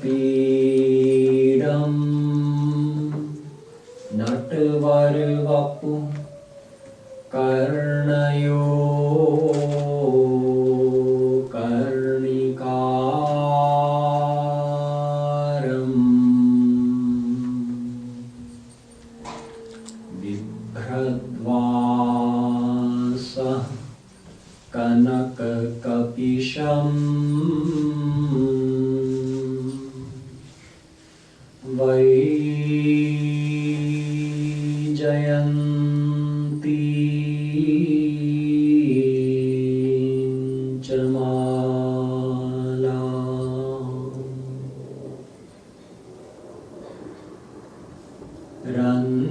पीडं नटवर वपु कर्णयो कर्णिकारं बिभ्रद्वास कनककपिशम् वैजयन्ती च माला रन्ध्रान्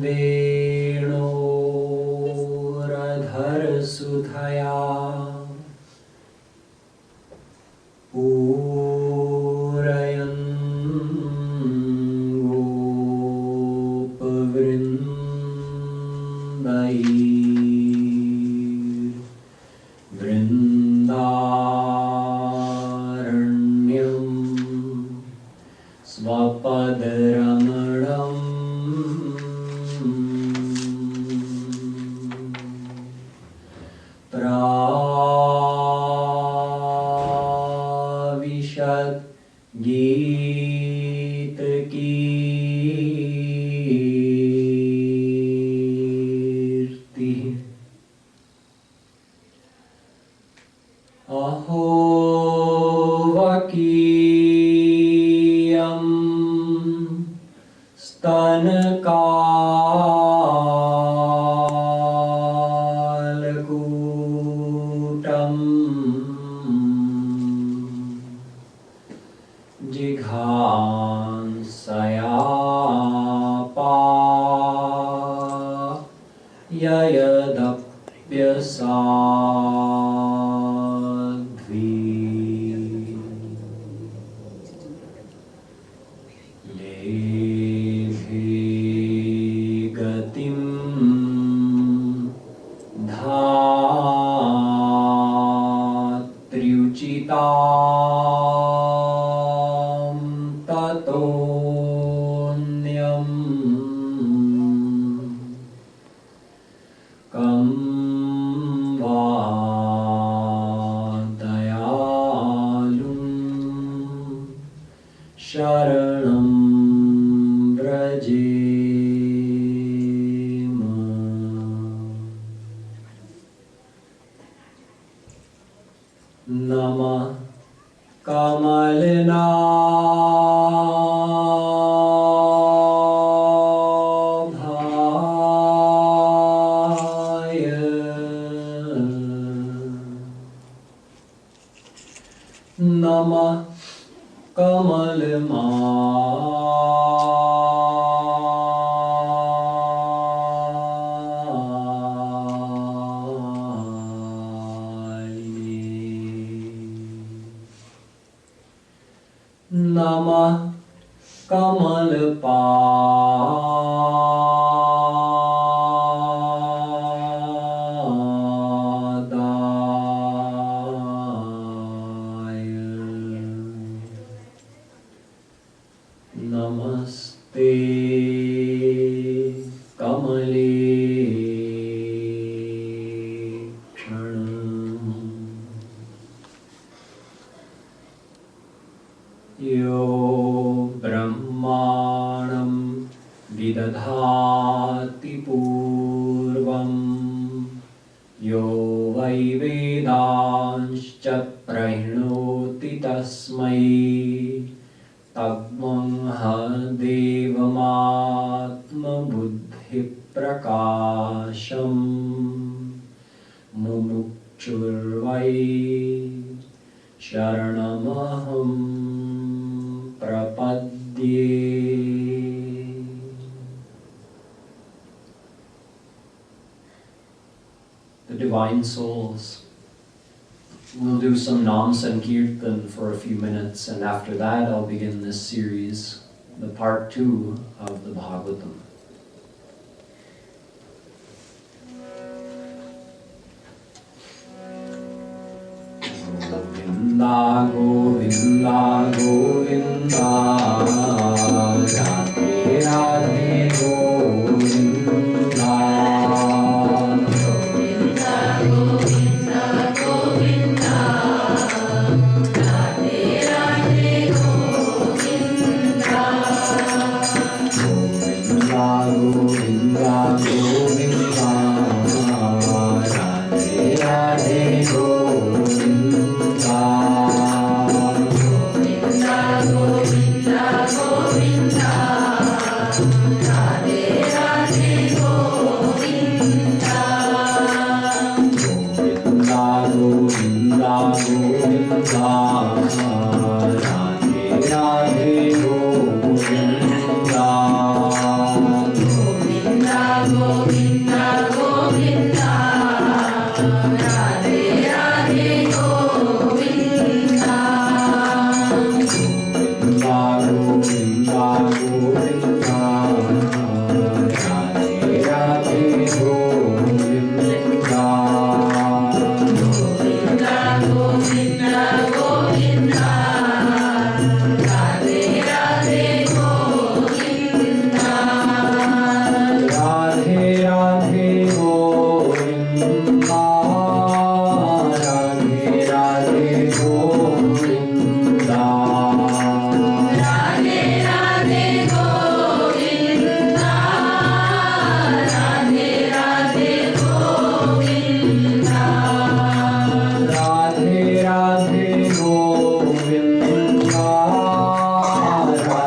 वेणोरधरसुधया पूरयन् गोपवृन्दैर्वृन्दारण्यं स्वपदरमणम् प्राविशत् गीतकीर्ति अहो वकीयं स्तनकालकूटम् जिघांसयापाययदप्यसाध्वी लेभे गतिं धात्र्युचितां ततोऽन्यम् कं वा दयालुं शरणं व्रजेम। नमः कमलनाभाय नमः कमलमालिने नमः कमलपादाय नमस्ते कमलेक्षण। यो ब्रह्माणं विदधाति पूर्वं यो वै वेदांश्च प्रणोति तस्मै तद्ब्रह्म देवमात्मबुद्धिप्रकाशम् मुमुक्षुर्वै शरणमहं प्रपद्ये। The divine souls. We'll do some Nam Sankirtan for a few minutes, and after that I'll begin this series, the part 2 of the Bhagwatam. Govinda, Govinda, Govinda, Radhe Radhe Govinda. Govinda, Govinda, Govinda, Radhe Radhe Govinda. Govinda, Govinda, Govinda, Radhe Radhe Govinda. Govinda, Govinda, Govinda, Radhe Radhe Govinda. Govinda, Govinda, Govinda, Radhe Radhe Govinda. Govinda, Govinda, Govinda, Radhe Radhe Govinda. Govinda, Govinda, Govinda, Radhe Radhe Govinda. Govinda, Govinda, Govinda, Radhe Radhe Govinda. Radhe Radhe Govinda, Radhe Radhe Govinda. Radhe Radhe Govinda, Radhe Radhe Govinda. Radhe Radhe Govinda,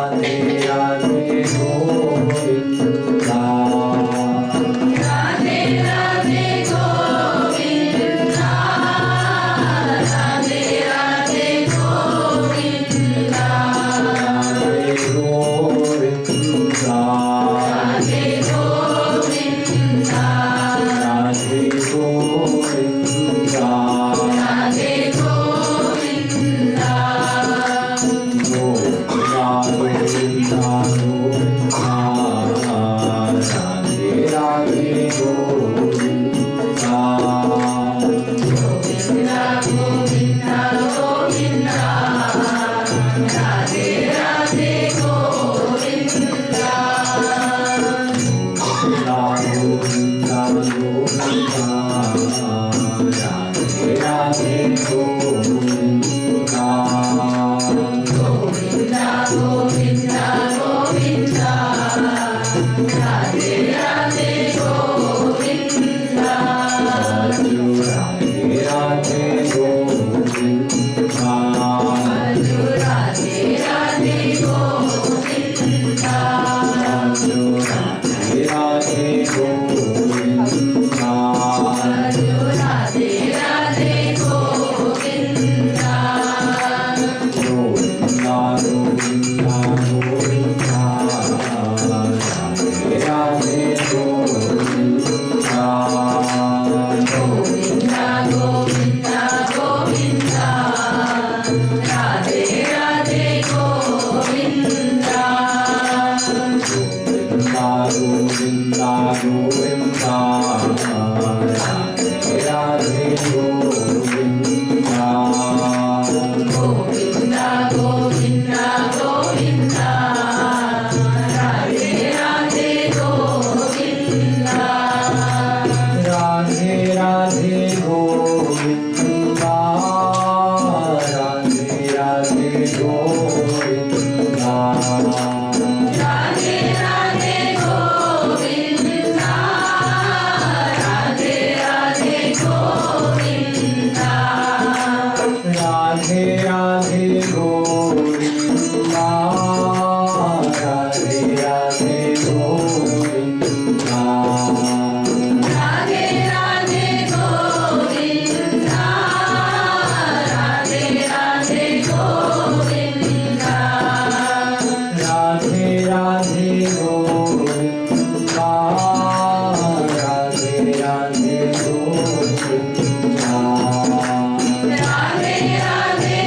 Radhe Radhe Govinda. Radhe Radhe Govinda, Radhe Radhe Govinda. Radhe Govinda, Radhe Govinda, Radhe Govinda, Radhe Govinda. Govinda, Govinda, Govinda, Radhe Radhe Govinda. Govinda, Govinda, Govinda, Radhe Radhe Govinda. Govinda, Govinda, Govinda, Radhe Radhe Govinda. Govinda, Govinda, Govinda, Radhe Radhe Govinda. Radhe Radhe Govinda. Radhe Radhe Govinda. Radhe Radhe Govinda. Radhe Radhe Govinda. Govinda, Govinda, Govinda, Radhe Radhe Govinda. Govinda, Govinda, Govinda, Radhe Radhe Govinda. Govinda, Govinda, Govinda, Radhe Radhe Govinda. Govinda, Govinda, Govinda, Radhe Radhe Govinda. Radhe Radhe Govinda, Radhe Radhe Govinda. Radhe Radhe Govinda, Radhe Radhe Govinda. Radhe Radhe Govinda, Radhe Radhe Govinda. Radhe Radhe Govinda, Radhe Radhe Govinda. Radhe Radhe Govinda, Radhe Radhe Govinda. Radhe Radhe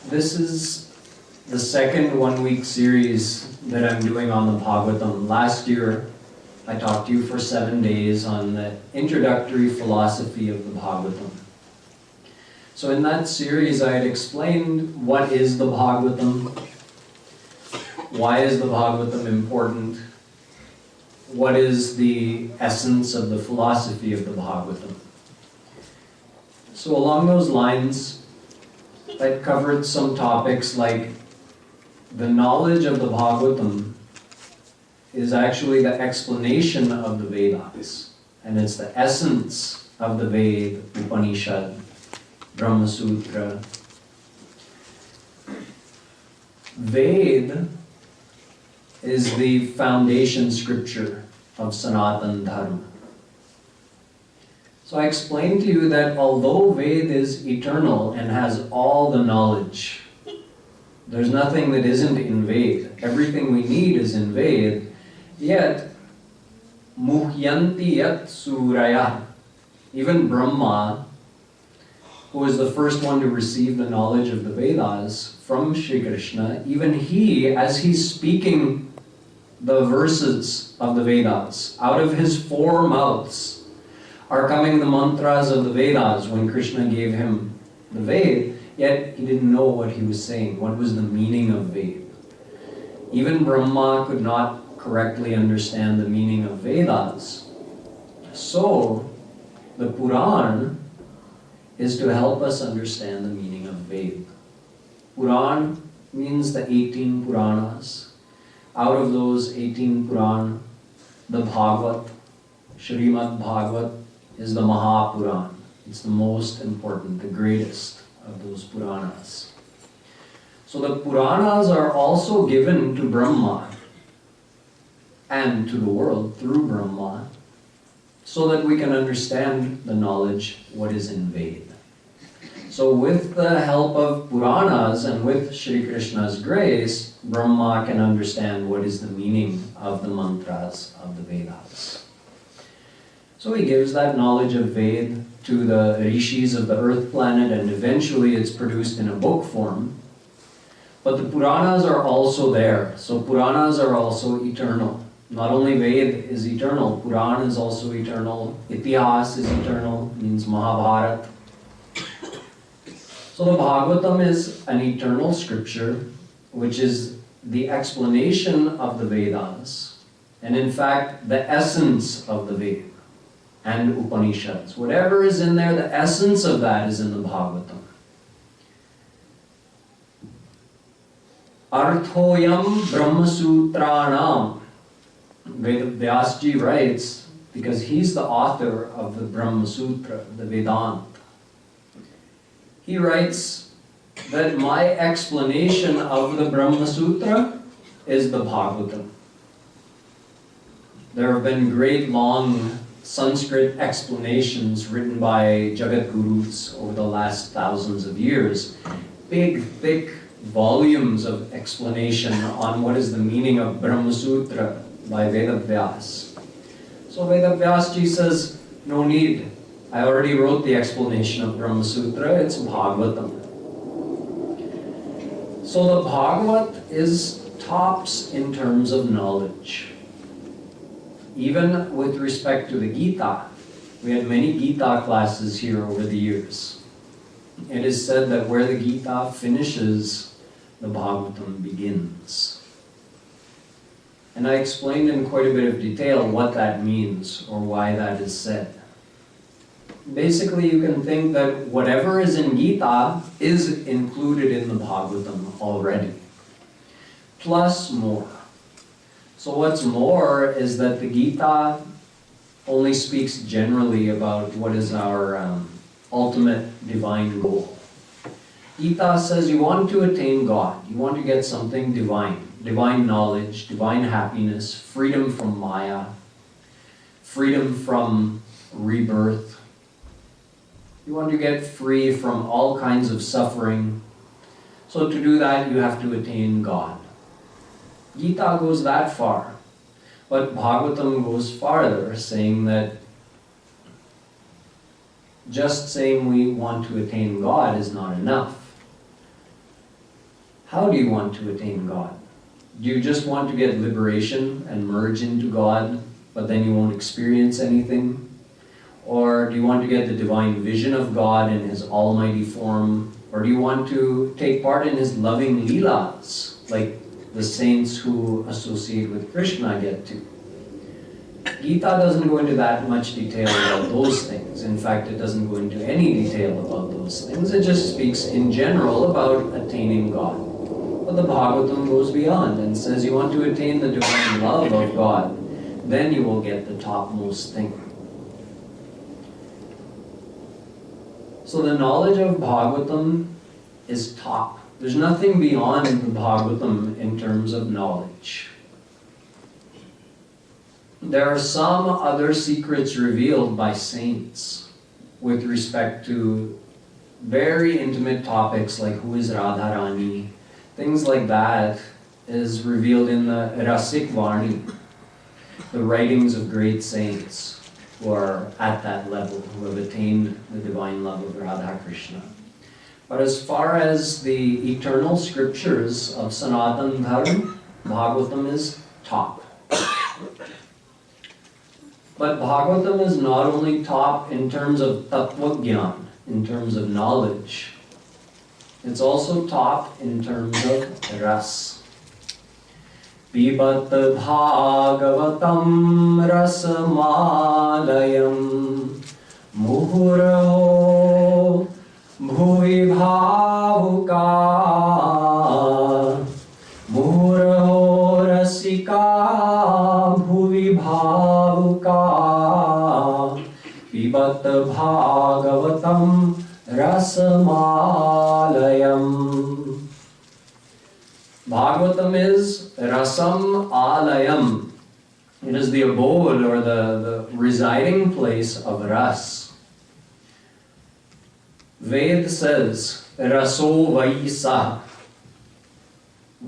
This is the second one-week series that I'm doing on the Bhagwatam. Last year, I talked to you for 7 days on the introductory philosophy of the Bhagwatam. So in that series, I had explained what is the Bhagwatam, why is the Bhagwatam important, what is the essence of the philosophy of the Bhagwatam. So along those lines, I covered some topics like the knowledge of the Bhagwatam is actually the explanation of the Vedas, and it's the essence of the Ved, Upanishad, Brahma Sutra. Ved is the foundation scripture of Sanatana Dharma. So I explained to you that although Ved is eternal and has all the knowledge, there's nothing that isn't in Ved. Everything we need is in Ved, yet Muhyanti yat suraya, even Brahma, who is the first one to receive the knowledge of the Vedas from Shri Krishna, even he, as he's speaking the verses of the Vedas, out of his 4 mouths are coming the mantras of the Vedas when Krishna gave him the Ved, yet he didn't know what he was saying, what was the meaning of Ved. Even Brahma could not correctly understand the meaning of Vedas. So, the Puran is to help us understand the meaning of Ved. Puran means the 18 Puranas. Out of those 18 Puran, the Bhagavat, Srimad Bhagavat, is the Mahapuran. It's the most important, the greatest of those Puranas. So the Puranas are also given to Brahma and to the world through Brahma, so that we can understand the knowledge what is in Veda. So with the help of Puranas and with Shri Krishna's grace, Brahma can understand what is the meaning of the mantras of the Vedas. So he gives that knowledge of Veda to the rishis of the earth planet, and eventually it's produced in a book form. But the Puranas are also there. So Puranas are also eternal. Not only Veda is eternal, Purana is also eternal. Itihas is eternal, means Mahabharata. So the Bhagwatam is an eternal scripture, which is the explanation of the Vedas, and in fact the essence of the Veda and Upanishads. Whatever is in there, the essence of that is in the Bhagwatam. Arthoyam Brahmasutranam. Vyasji writes, because he's the author of the Brahma Sutra, the Vedanta. He writes that my explanation of the Brahma Sutra is the Bhagavatam. There have been great long Sanskrit explanations written by Jagadgurus over the last thousands of years. Big, thick volumes of explanation on what is the meaning of Brahma Sutra by Vedavyas. So Vedavyasji says, no need. I already wrote the explanation of Brahma Sutra, it's Bhagavatam. So the Bhagavat is tops in terms of knowledge. Even with respect to the Gita, we had many Gita classes here over the years. It is said that where the Gita finishes, the Bhagavatam begins. And I explained in quite a bit of detail what that means or why that is said. Basically, you can think that whatever is in Gita is included in the Bhagavatam already, plus more. So what's more is that the Gita only speaks generally about what is our ultimate divine goal. Gita says you want to attain God, you want to get something divine, divine knowledge, divine happiness, freedom from Maya, freedom from rebirth. You want to get free from all kinds of suffering. So to do that, you have to attain God. Gita goes that far. But Bhagavatam goes farther, saying that just saying we want to attain God is not enough. How do you want to attain God? Do you just want to get liberation and merge into God, but then you won't experience anything? Or do you want to get the divine vision of God in His almighty form? Or do you want to take part in His loving Leelas, like the saints who associate with Krishna get to? Gita doesn't go into that much detail about those things. In fact, it doesn't go into any detail about those things. It just speaks in general about attaining God. But the Bhagavatam goes beyond and says you want to attain the divine love of God, then you will get the topmost thing. So the knowledge of Bhagavatam is top. There's nothing beyond the Bhagavatam in terms of knowledge. There are some other secrets revealed by saints with respect to very intimate topics like who is Radharani. Things like that is revealed in the Rasik Varni, the writings of great saints who are at that level, who have attained the divine love of Radhakrishna. But as far as the eternal scriptures of Sanatana Dharma, Bhagavatam is top. But Bhagavatam is not only top in terms of tattva gyan, in terms of knowledge, it's also top in terms of ras. Pibat Bhagavatam rasamalayam muhuraho bhuvi bhavuka muhuraho rasika bhuvi bhavuka pibat Bhagavatam rasamalayam. Bhagwatam is rasam alayam. It is the abode or the residing place of ras. Ved says, raso vaisa.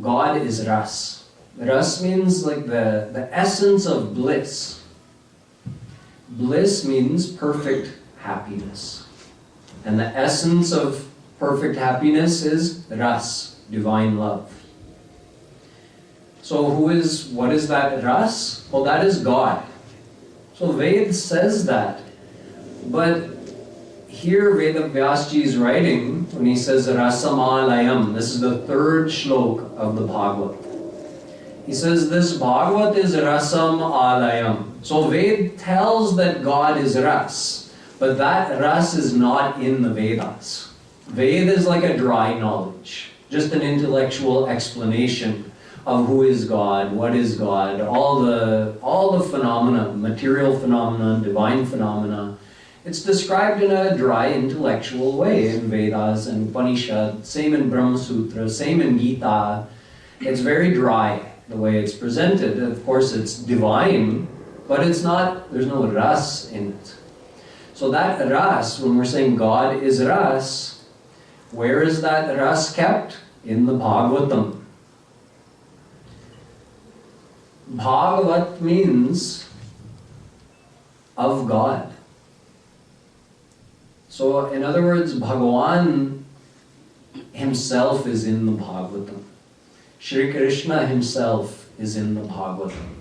God is ras. Ras means like the essence of bliss. Bliss means perfect happiness. And the essence of perfect happiness is ras, divine love. So what is that ras? Well, that is God. So Ved says that. But here Vedavyasji is writing, when he says rasamalayam, this is the third shlok of the Bhagavad. He says this Bhagavad is rasam alayam. So Ved tells that God is ras, but that ras is not in the Vedas. Ved is like a dry knowledge, just an intellectual explanation of who is God, what is God, all the phenomena, material phenomena, divine phenomena. It's described in a dry intellectual way in Vedas and Upanishad, same in Brahma Sutra, same in Gita. It's very dry the way it's presented. Of course it's divine, but it's not, there's no ras in it. So that ras, when we're saying God is ras, where is that ras kept? In the Bhagavatam. Bhagavat means of God. So in other words, Bhagawan himself is in the Bhagavatam. Shri Krishna himself is in the Bhagavatam.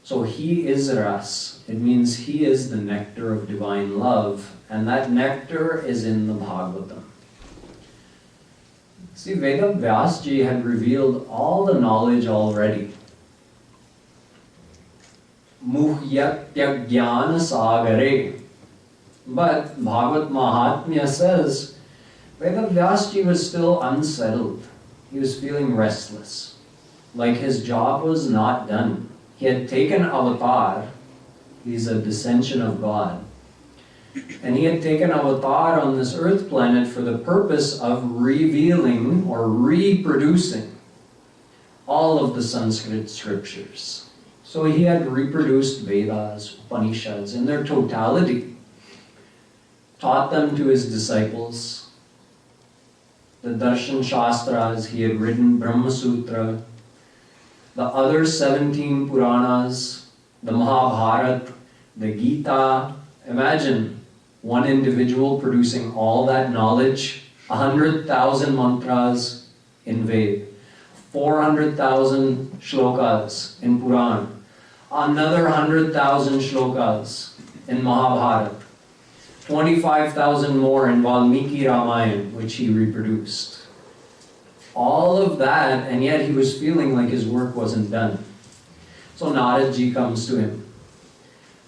So he is ras. It means he is the nectar of divine love, and that nectar is in the Bhagavatam. See, Vedavyasji had revealed all the knowledge already. Muhyatya jnana sagare. But Bhagavad Mahatmya says, Vedavyasji was still unsettled. He was feeling restless, like his job was not done. He had taken avatar, he's a descension of God, and he had taken avatar on this earth planet for the purpose of revealing or reproducing all of the Sanskrit scriptures. So he had reproduced Vedas, Upanishads in their totality, taught them to his disciples. The Darshan Shastras, he had written Brahma Sutra, the other 17 Puranas, the Mahabharata, the Gita. Imagine one individual producing all that knowledge, 100,000 mantras in Ved, 400,000 shlokas in Puran, another 100,000 shlokas in Mahabharata, 25,000 more in Valmiki Ramayana, which he reproduced. All of that, and yet he was feeling like his work wasn't done. So Naradji comes to him.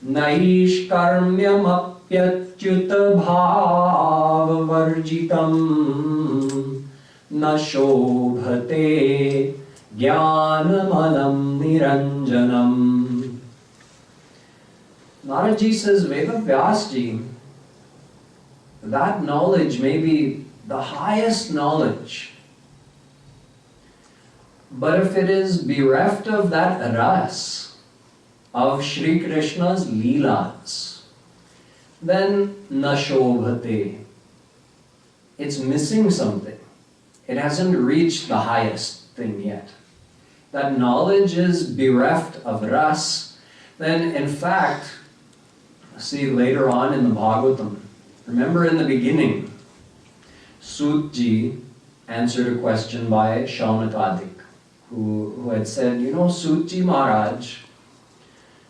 Naish karmyam apyatyuta bhava varjitam na shobhate jnanamalam niranjanam. Naradji says, Vedavyasji, that knowledge may be the highest knowledge, but if it is bereft of that ras, of Shri Krishna's Leelas, then na shobhate. It's missing something. It hasn't reached the highest thing yet. That knowledge is bereft of ras, then in fact, see later on in the Bhagwatam, remember in the beginning, Sutji answered a question by Shaunakadik, who had said, you know, Sutji Maharaj,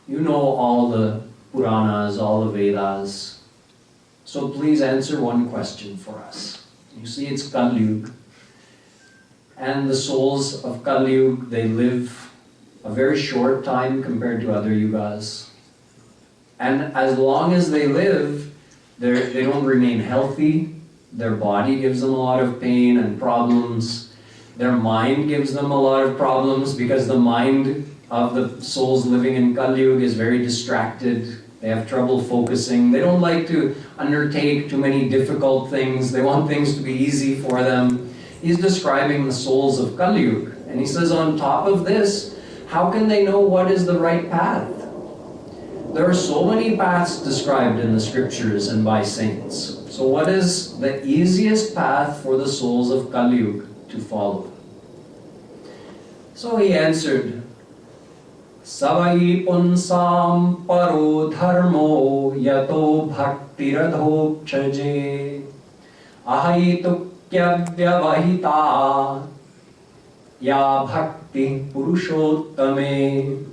you know all the Puranas, all the Vedas, so please answer one question for us. You see, it's Kali Yuga, and the souls of Kali Yuga, they live a very short time compared to other yugas. And as long as they live, they don't remain healthy. Their body gives them a lot of pain and problems. Their mind gives them a lot of problems because the mind of the souls living in Kali Yuga is very distracted. They have trouble focusing. They don't like to undertake too many difficult things. They want things to be easy for them. He's describing the souls of Kali Yuga. And he says on top of this, how can they know what is the right path? There are so many paths described in the scriptures and by saints. So what is the easiest path for the souls of Kali Yuga to follow? So he answered, Savai punsam paro dharmo yato bhakti radhokshaje ahaitukya vyavahita ya bhakti purushottame.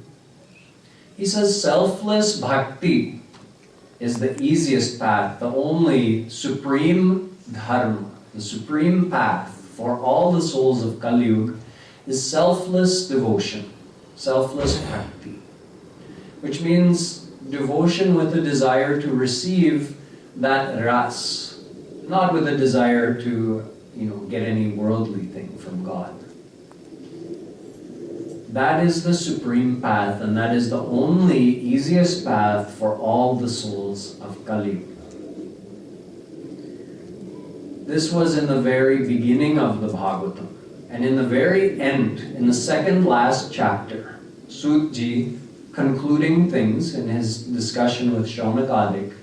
He says selfless bhakti is the easiest path, the only supreme dharma, the supreme path for all the souls of Kali Yuga is selfless devotion, selfless bhakti, which means devotion with a desire to receive that ras, not with a desire to, get any worldly thing from God. That is the supreme path, and that is the only easiest path for all the souls of Kali Yuga. This was in the very beginning of the Bhagwatam. And in the very end, in the second last chapter, Sutji, concluding things in his discussion with Shaunakadik,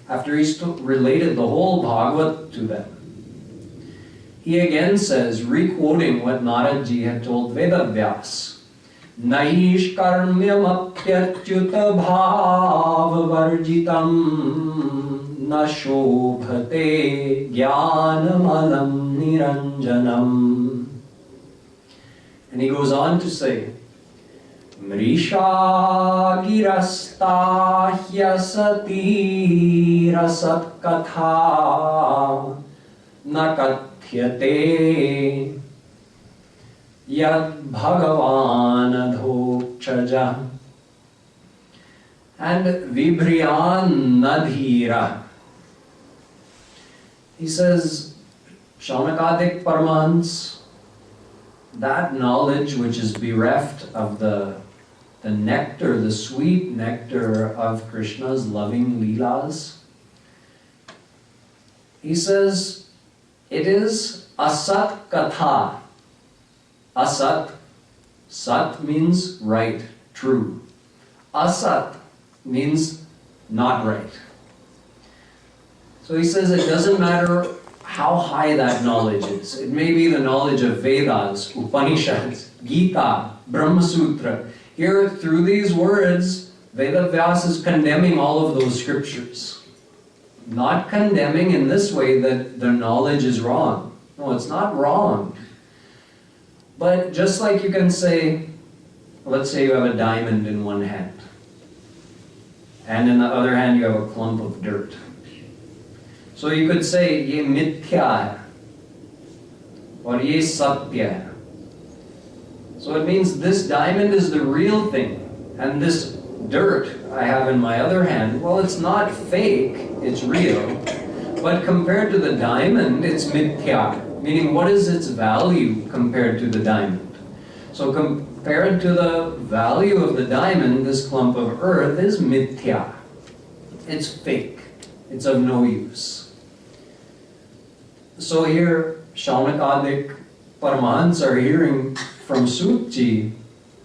after he related the whole Bhagavad to them, he again says, re-quoting what Naradji had told Vedavyas, Naish karmyam apyatyuta bhavavarjitam na shobhate jnanamalam niranjanam. And he goes on to say, Mrisha girasta hyasati rasat katha na kathyate yad Bhagawan adhokshaja. And vibhryan nadhira. He says, Shaunakadik Paramahans, that knowledge which is bereft of the nectar, the sweet nectar of Krishna's loving Leelas, he says, it is asat katha. Asat, sat means right, true. Asat means not right. So he says it doesn't matter how high that knowledge is. It may be the knowledge of Vedas, Upanishads, Gita, Brahma Sutra. Here, through these words, Vedavyas is condemning all of those scriptures. Not condemning in this way that the knowledge is wrong. No, it's not wrong. But just like you can say, let's say you have a diamond in one hand, and in the other hand you have a clump of dirt. So you could say, ye mithya hai, or ye satya hai. So it means this diamond is the real thing, and this dirt I have in my other hand, well, it's not fake, it's real. But compared to the diamond, it's mithya, meaning what is its value compared to the diamond? So compared to the value of the diamond, this clump of earth is mithya. It's fake. It's of no use. So here, Shaunakadik Paramahans are hearing from Sutji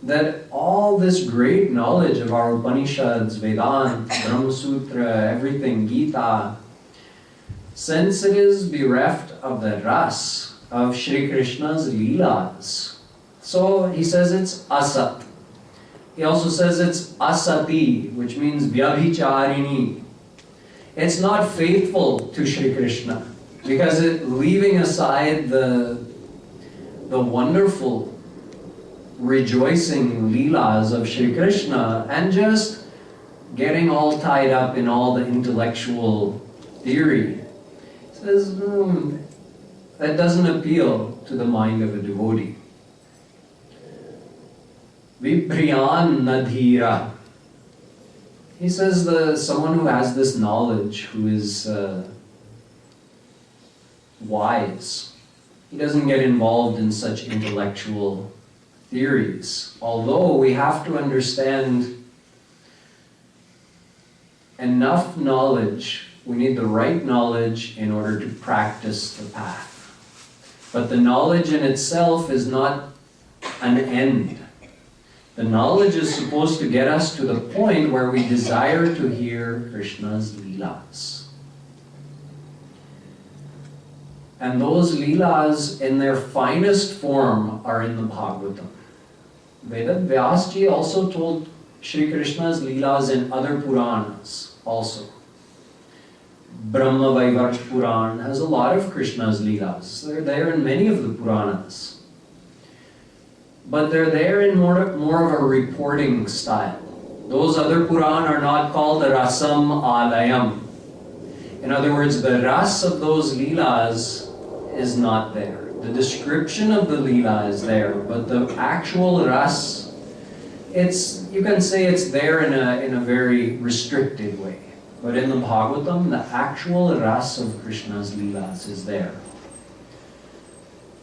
that all this great knowledge of our Upanishads, Vedanta, Brahma Sutra, everything, Gita, since it is bereft of the ras of Shri Krishna's Leelas, so he says it's asat. He also says it's asati, which means vyabhicharini. It's not faithful to Shri Krishna, because leaving aside the wonderful rejoicing Leelas of Shri Krishna and just getting all tied up in all the intellectual theory, says that doesn't appeal to the mind of a devotee. Vibhryan nadhira. He says someone who has this knowledge, who is wise, he doesn't get involved in such intellectual theories. Although we have to understand enough knowledge, we need the right knowledge in order to practice the path. But the knowledge in itself is not an end. The knowledge is supposed to get us to the point where we desire to hear Krishna's Leelas. And those Leelas in their finest form are in the Bhagwatam. Vyasji also told Shri Krishna's Leelas in other Puranas also. Brahma Vaivarta Puran has a lot of Krishna's Leelas. They're there in many of the Puranas. But they're there in more of a reporting style. Those other Puran are not called Rasam Alayam. In other words, the ras of those Leelas is not there. The description of the Leela is there, but the actual ras, you can say it's there in a very restricted way. But in the Bhagavatam, the actual ras of Krishna's Leelas is there.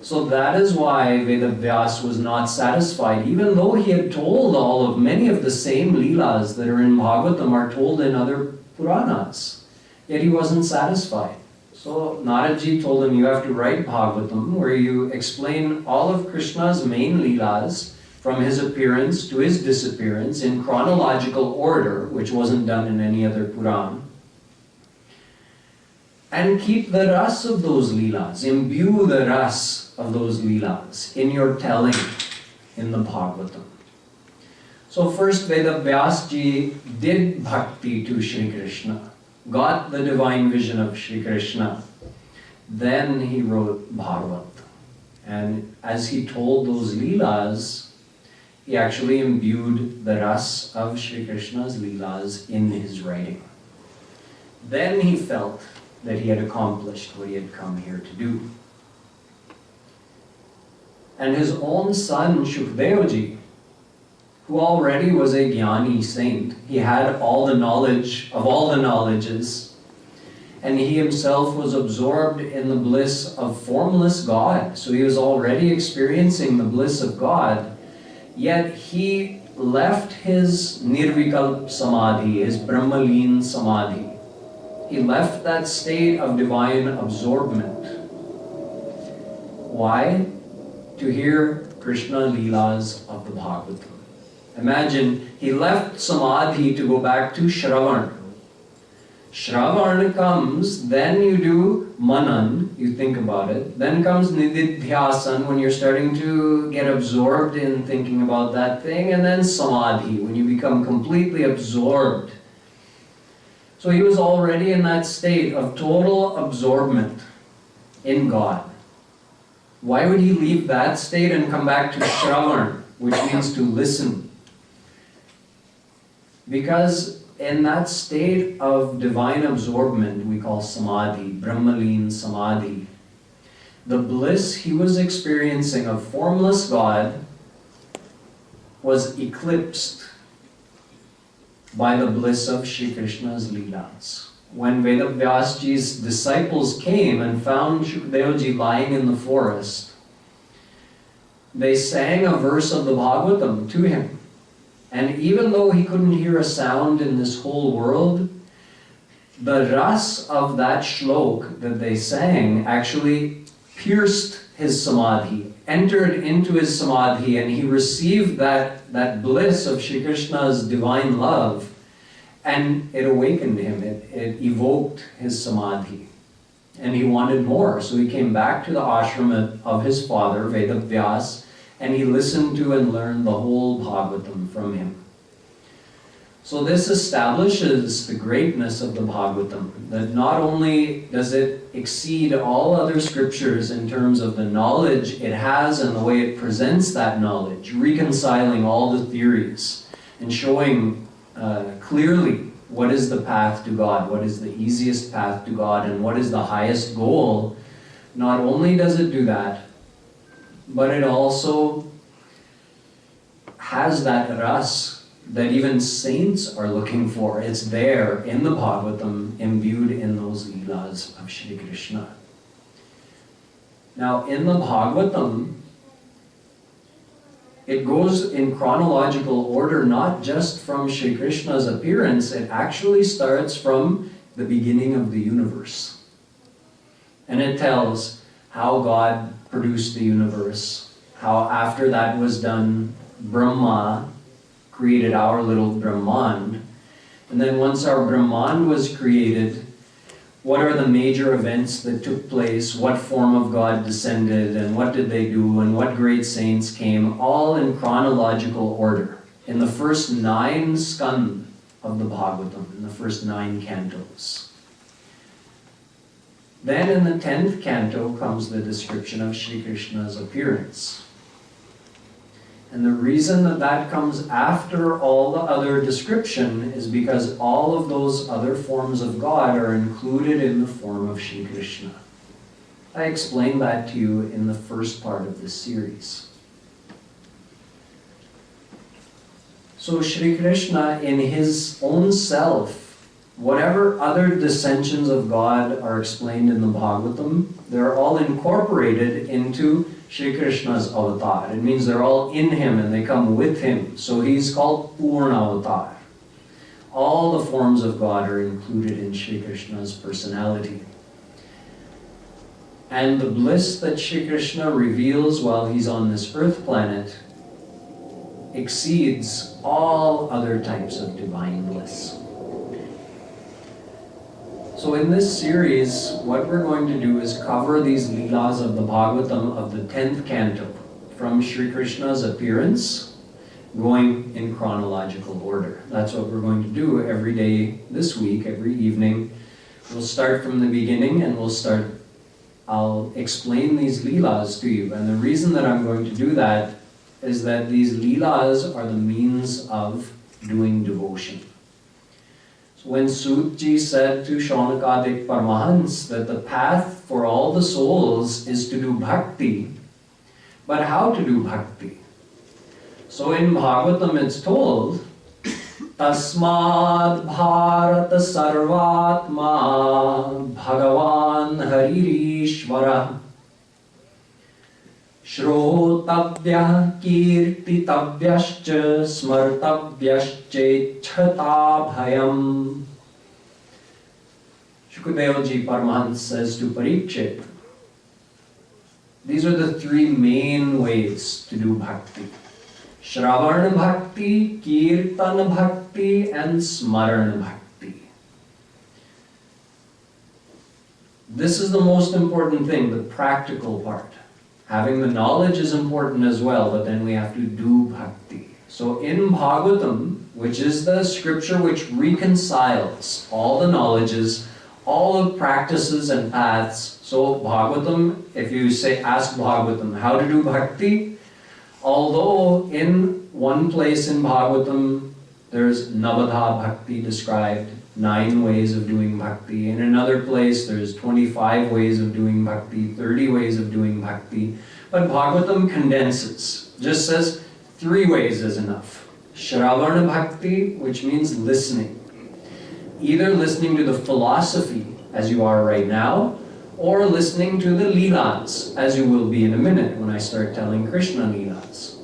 So that is why Vedavyas was not satisfied, even though he had told many of the same Leelas that are in Bhagavatam are told in other Puranas. Yet he wasn't satisfied. So Naradji told him, you have to write Bhagavatam, where you explain all of Krishna's main Leelas, from his appearance to his disappearance, in chronological order, which wasn't done in any other Puran. And keep the ras of those Leelas, imbue the ras of those Leelas in your telling in the Bhagavatam. So first Vedavyasji did bhakti to Shri Krishna, got the divine vision of Shri Krishna. Then he wrote Bhagavatam. And as he told those Leelas, he actually imbued the ras of Shri Krishna's Leelas in his writing. Then he felt that he had accomplished what he had come here to do. And his own son, Shukdevaji, who already was a Jnani saint, he had all the knowledge of all the knowledges, and he himself was absorbed in the bliss of formless God. So he was already experiencing the bliss of God, yet he left his Nirvikalp Samadhi, his Brahmaleen Samadhi. He left that state of divine absorbment. Why? To hear Krishna Leelas of the Bhagavatam. Imagine, he left Samadhi to go back to Shravan. Shravan comes, then you do Manan, you think about it. Then comes Nididhyasan, when you're starting to get absorbed in thinking about that thing. And then Samadhi, when you become completely absorbed. So he was already in that state of total absorbment in God. Why would he leave that state and come back to Shravan, which means to listen? Because in that state of divine absorbment, we call Samadhi, Brahmaleen Samadhi, the bliss he was experiencing of formless God was eclipsed by the bliss of Shri Krishna's Leelas. When Vedavyasji's disciples came and found Shukdevaji lying in the forest, they sang a verse of the Bhagavatam to him. And even though he couldn't hear a sound in this whole world, the ras of that shlok that they sang actually pierced his samadhi, entered into his samadhi, and he received that bliss of Shri Krishna's divine love, and it awakened him, it evoked his samadhi. And he wanted more, so he came back to the ashram of his father, Vedavyas, and he listened to and learned the whole Bhagavatam from him. So this establishes the greatness of the Bhagavatam, that not only does it exceed all other scriptures in terms of the knowledge it has and the way it presents that knowledge, reconciling all the theories and showing clearly what is the path to God, what is the easiest path to God, and what is the highest goal. Not only does it do that, but it also has that ras that even saints are looking for. It's there in the Bhagavatam, imbued in those Leelas of Shri Krishna. Now, in the Bhagavatam, it goes in chronological order, not just from Shri Krishna's appearance, it actually starts from the beginning of the universe. And it tells, how God produced the universe, how after that was done, Brahma created our little Brahmand. And then once our Brahmand was created, what are the major events that took place, what form of God descended, and what did they do, and what great saints came, all in chronological order, in the first 9 skand of the Bhagwatam, in the first 9 cantos. Then in the 10th canto comes the description of Shri Krishna's appearance. And the reason that that comes after all the other description is because all of those other forms of God are included in the form of Shri Krishna. I explained that to you in the first part of this series. So Shri Krishna in his own self, whatever other dissensions of God are explained in the Bhagavatam, they're all incorporated into Shri Krishna's avatar. It means they're all in him and they come with him. So he's called Purna Avatar. All the forms of God are included in Shri Krishna's personality. And the bliss that Shri Krishna reveals while he's on this earth planet exceeds all other types of divine bliss. So in this series, what we're going to do is cover these Leelas of the Bhagavatam of the 10th canto, from Shri Krishna's appearance, going in chronological order. That's what we're going to do every day this week, every evening. We'll start from the beginning and I'll explain these Leelas to you. And the reason that I'm going to do that is that these Leelas are the means of doing devotion. When Sutji said to Shaunakadik Paramahansa that the path for all the souls is to do bhakti, but how to do bhakti? So in Bhagavatam it's told, Tasmad Bharata Sarvatma Bhagawan Haririshvara Shrotavyah Kirtitavyascha Smartavyascha Shukadevaji Paramahansa says to Parikshit, these are the 3 main ways to do bhakti. Shravan bhakti, Kirtan bhakti, and Smaran bhakti. This is the most important thing, the practical part. Having the knowledge is important as well, but then we have to do bhakti. So in Bhagavatam, which is the scripture which reconciles all the knowledges, all the practices and paths. So Bhagavatam, if you ask Bhagavatam how to do bhakti, although in one place in Bhagavatam there's Navadha bhakti described, 9 ways of doing bhakti. In another place there's 25 ways of doing bhakti, 30 ways of doing bhakti. But Bhagavatam condenses, just says 3 ways is enough. Shravana bhakti, which means listening. Either listening to the philosophy, as you are right now, or listening to the Leelas, as you will be in a minute when I start telling Krishna Leelas.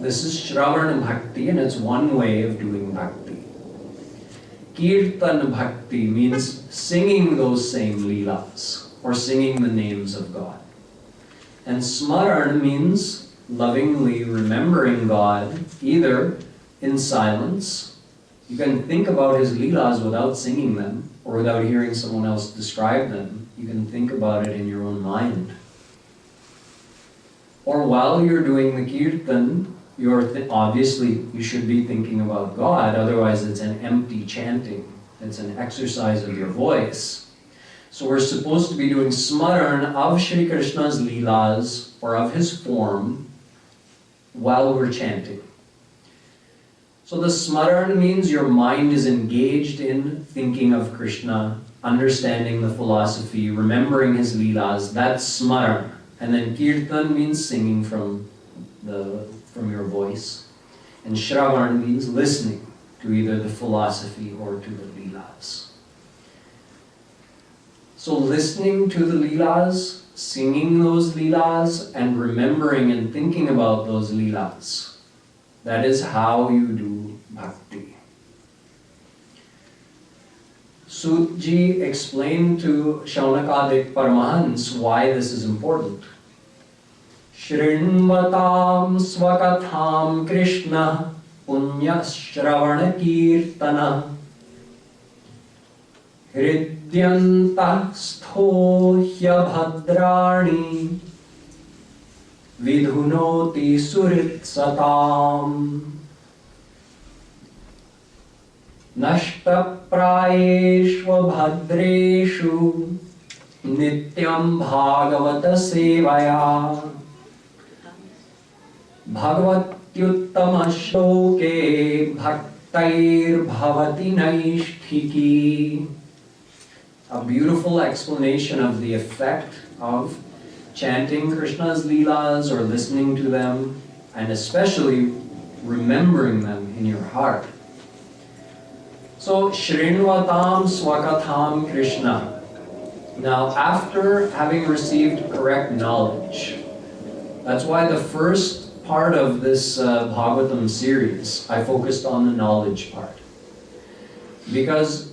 This is Shravana bhakti, and it's one way of doing bhakti. Kirtan bhakti means singing those same Leelas, or singing the names of God. And Smaran means lovingly remembering God, either in silence. You can think about his Leelas without singing them, or without hearing someone else describe them. You can think about it in your own mind. Or while you're doing the Kirtan, obviously you should be thinking about God, otherwise it's an empty chanting. It's an exercise of your voice. So we're supposed to be doing Smaran of Shri Krishna's Leelas, or of his form, while we're chanting. So the Smaran means your mind is engaged in thinking of Krishna, understanding the philosophy, remembering his Leelas. That's Smaran. And then Kirtan means singing from your voice. And Shravan means listening to either the philosophy or to the Leelas. So listening to the Leelas, singing those Leelas, and remembering and thinking about those Leelas, that is how you do bhakti. Sutji explained to Shaunakadik Paramahans why this is important. Shrinvatam swakatham Krishna punya shravana kirtana hridyantah sthohya bhadrani vidhunoti suritsatam nashtaprayeshva bhadreshu nityam bhagavata sevaya bhagavatyuttama shloke bhaktair bhavati naishthiki. A beautiful explanation of the effect of chanting Krishna's Leelas or listening to them, and especially remembering them in your heart. So, Shrinvatam Swakatham Krishna. Now, after having received correct knowledge, that's why the first part of this Bhagwatam series, I focused on the knowledge part. Because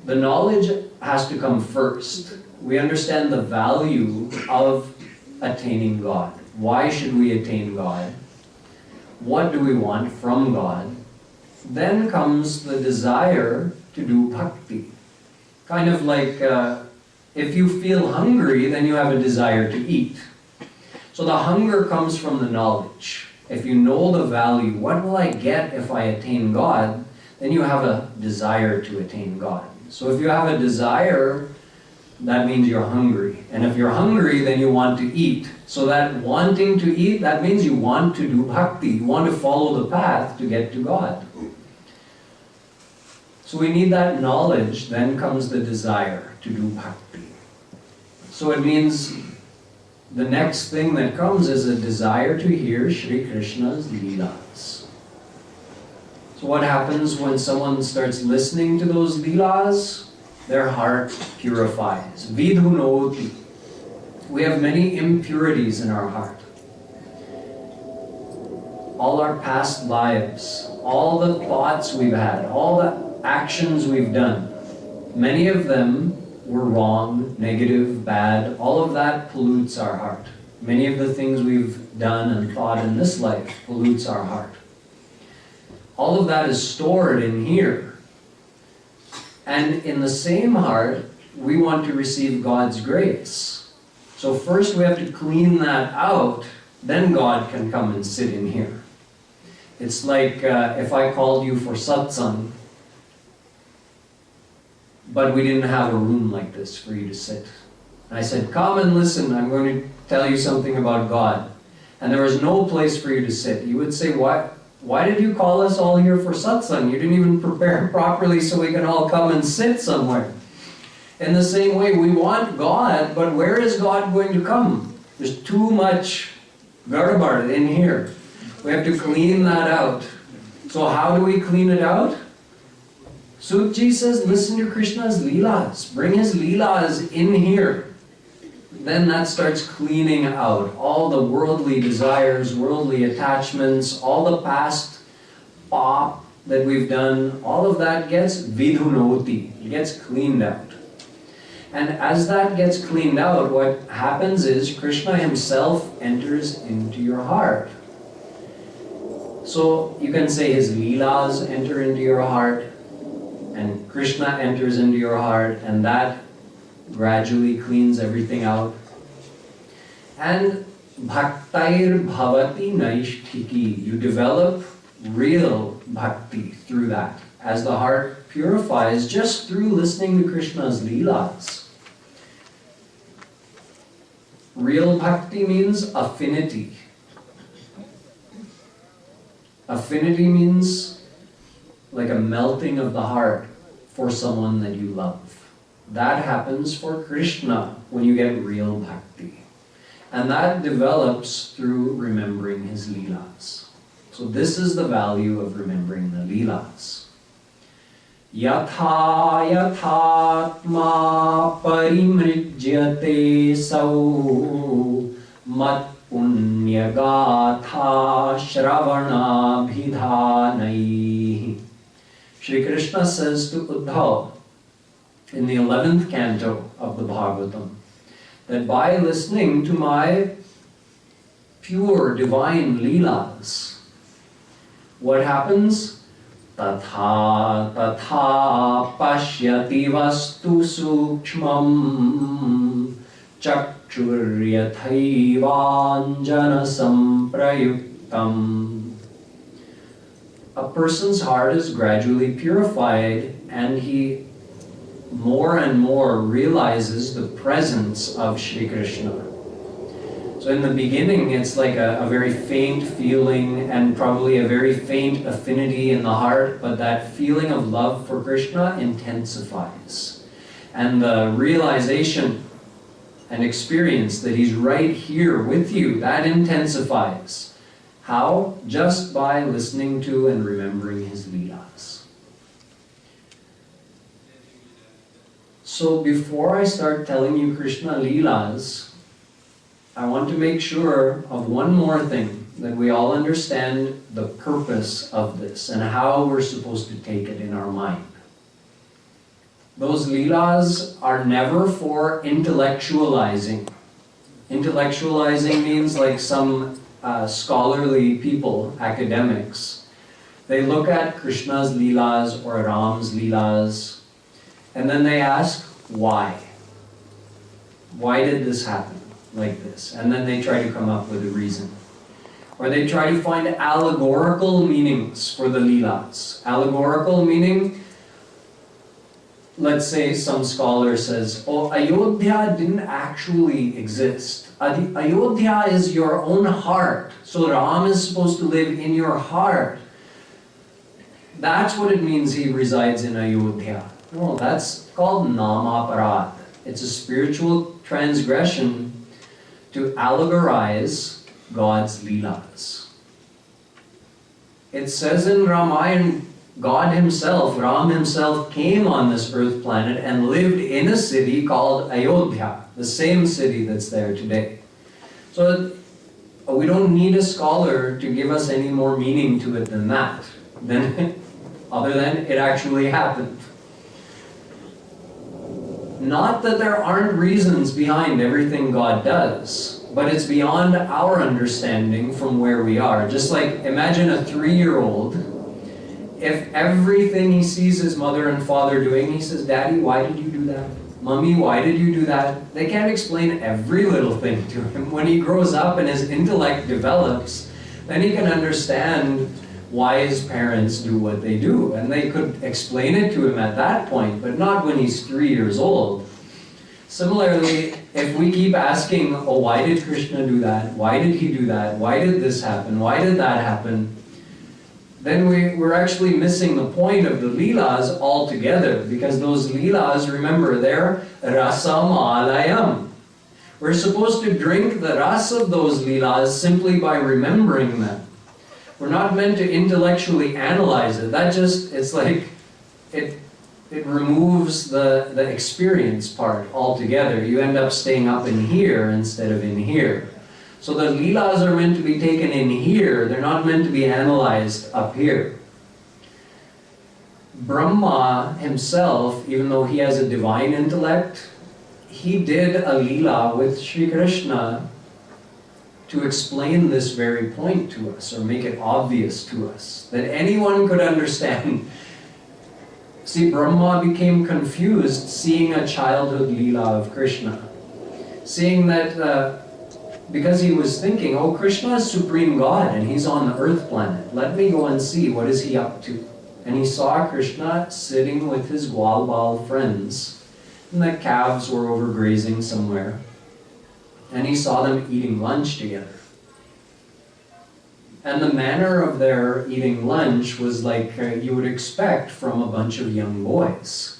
the knowledge has to come first. We understand the value of attaining God. Why should we attain God? What do we want from God? Then comes the desire to do bhakti. Kind of like if you feel hungry, then you have a desire to eat. So the hunger comes from the knowledge. If you know the value, what will I get if I attain God? Then you have a desire to attain God. So if you have a desire, that means you're hungry. And if you're hungry, then you want to eat. So that wanting to eat, that means you want to do bhakti. You want to follow the path to get to God. So we need that knowledge, then comes the desire to do bhakti. So it means the next thing that comes is a desire to hear Shri Krishna's Leelas. So what happens when someone starts listening to those Leelas? Their heart purifies. Vidhunoti. We have many impurities in our heart. All our past lives, all the thoughts we've had, all the actions we've done, many of them were wrong, negative, bad. All of that pollutes our heart. Many of the things we've done and thought in this life pollutes our heart. All of that is stored in here. And in the same heart, we want to receive God's grace. So first we have to clean that out, then God can come and sit in here. It's like if I called you for satsang, but we didn't have a room like this for you to sit. I said, come and listen, I'm going to tell you something about God. And there was no place for you to sit. You would say, why did you call us all here for satsang? You didn't even prepare properly so we can all come and sit somewhere. In the same way, we want God, but where is God going to come? There's too much garbar in here. We have to clean that out. So how do we clean it out? Sutji says, listen to Krishna's Leelas. Bring his Leelas in here. Then that starts cleaning out all the worldly desires, worldly attachments, all the past pop that we've done, all of that gets vidhunoti. It gets cleaned out. And as that gets cleaned out, what happens is Krishna himself enters into your heart. So you can say his Leelas enter into your heart, and Krishna enters into your heart, and that gradually cleans everything out. And bhaktair bhavati naishthiki. You develop real bhakti through that. As the heart purifies just through listening to Krishna's Leelas. Real bhakti means affinity. Affinity means like a melting of the heart for someone that you love. That happens for Krishna when you get real bhakti. And that develops through remembering his Leelas. So this is the value of remembering the Leelas. Yatha yathatma parimrijyate sau mat punyagatha shravana bhidhanai. Shri Krishna says to Uddhav, in the 11th canto of the Bhagwatam, that by listening to my pure divine Leelas, what happens? Tatha tatha pashyati vastu sukshmam chakshuryathaivanjana samprayuktam. A person's heart is gradually purified, and he more and more realizes the presence of Shri Krishna. So in the beginning, it's like a very faint feeling and probably a very faint affinity in the heart, but that feeling of love for Krishna intensifies. And the realization and experience that he's right here with you, that intensifies. How? Just by listening to and remembering his Leelas. So before I start telling you Krishna Leelas, I want to make sure of one more thing, that we all understand the purpose of this and how we're supposed to take it in our mind. Those Leelas are never for intellectualizing. Intellectualizing means like some scholarly people, academics. They look at Krishna's Leelas or Ram's Leelas, and then they ask, why? Why did this happen like this? And then they try to come up with a reason. Or they try to find allegorical meanings for the Leelas. Allegorical meaning, let's say some scholar says, oh, Ayodhya didn't actually exist. Ayodhya is your own heart. So Ram is supposed to live in your heart. That's what it means he resides in Ayodhya. No, that's called Namaparad. It's a spiritual transgression to allegorize God's Leelas. It says in Ramayana, God himself, Ram himself, came on this earth planet and lived in a city called Ayodhya, the same city that's there today. So we don't need a scholar to give us any more meaning to it than that, other than it actually happened. Not that there aren't reasons behind everything God does, but it's beyond our understanding from where we are. Just like, imagine a 3-year-old, if everything he sees his mother and father doing, he says, Daddy, why did you do that? Mommy, why did you do that? They can't explain every little thing to him. When he grows up and his intellect develops, then he can understand why his parents do what they do. And they could explain it to him at that point, but not when he's 3 years old. Similarly, if we keep asking, oh, why did Krishna do that? Why did he do that? Why did this happen? Why did that happen? Then we're actually missing the point of the Leelas altogether, because those Leelas, remember, they're rasamalayam. We're supposed to drink the ras of those Leelas simply by remembering them. We're not meant to intellectually analyze it. That just, it's like, it removes the experience part altogether. You end up staying up in here instead of in here. So the Leelas are meant to be taken in here. They're not meant to be analyzed up here. Brahma himself, even though he has a divine intellect, he did a Leela with Shri Krishna to explain this very point to us, or make it obvious to us, that anyone could understand. See, Brahma became confused seeing a childhood Leela of Krishna. Seeing that, because he was thinking, oh, Krishna is Supreme God and he's on the earth planet. Let me go and see, what is he up to? And he saw Krishna sitting with his Gwalbal friends, and the calves were over grazing somewhere. And he saw them eating lunch together. And the manner of their eating lunch was like you would expect from a bunch of young boys.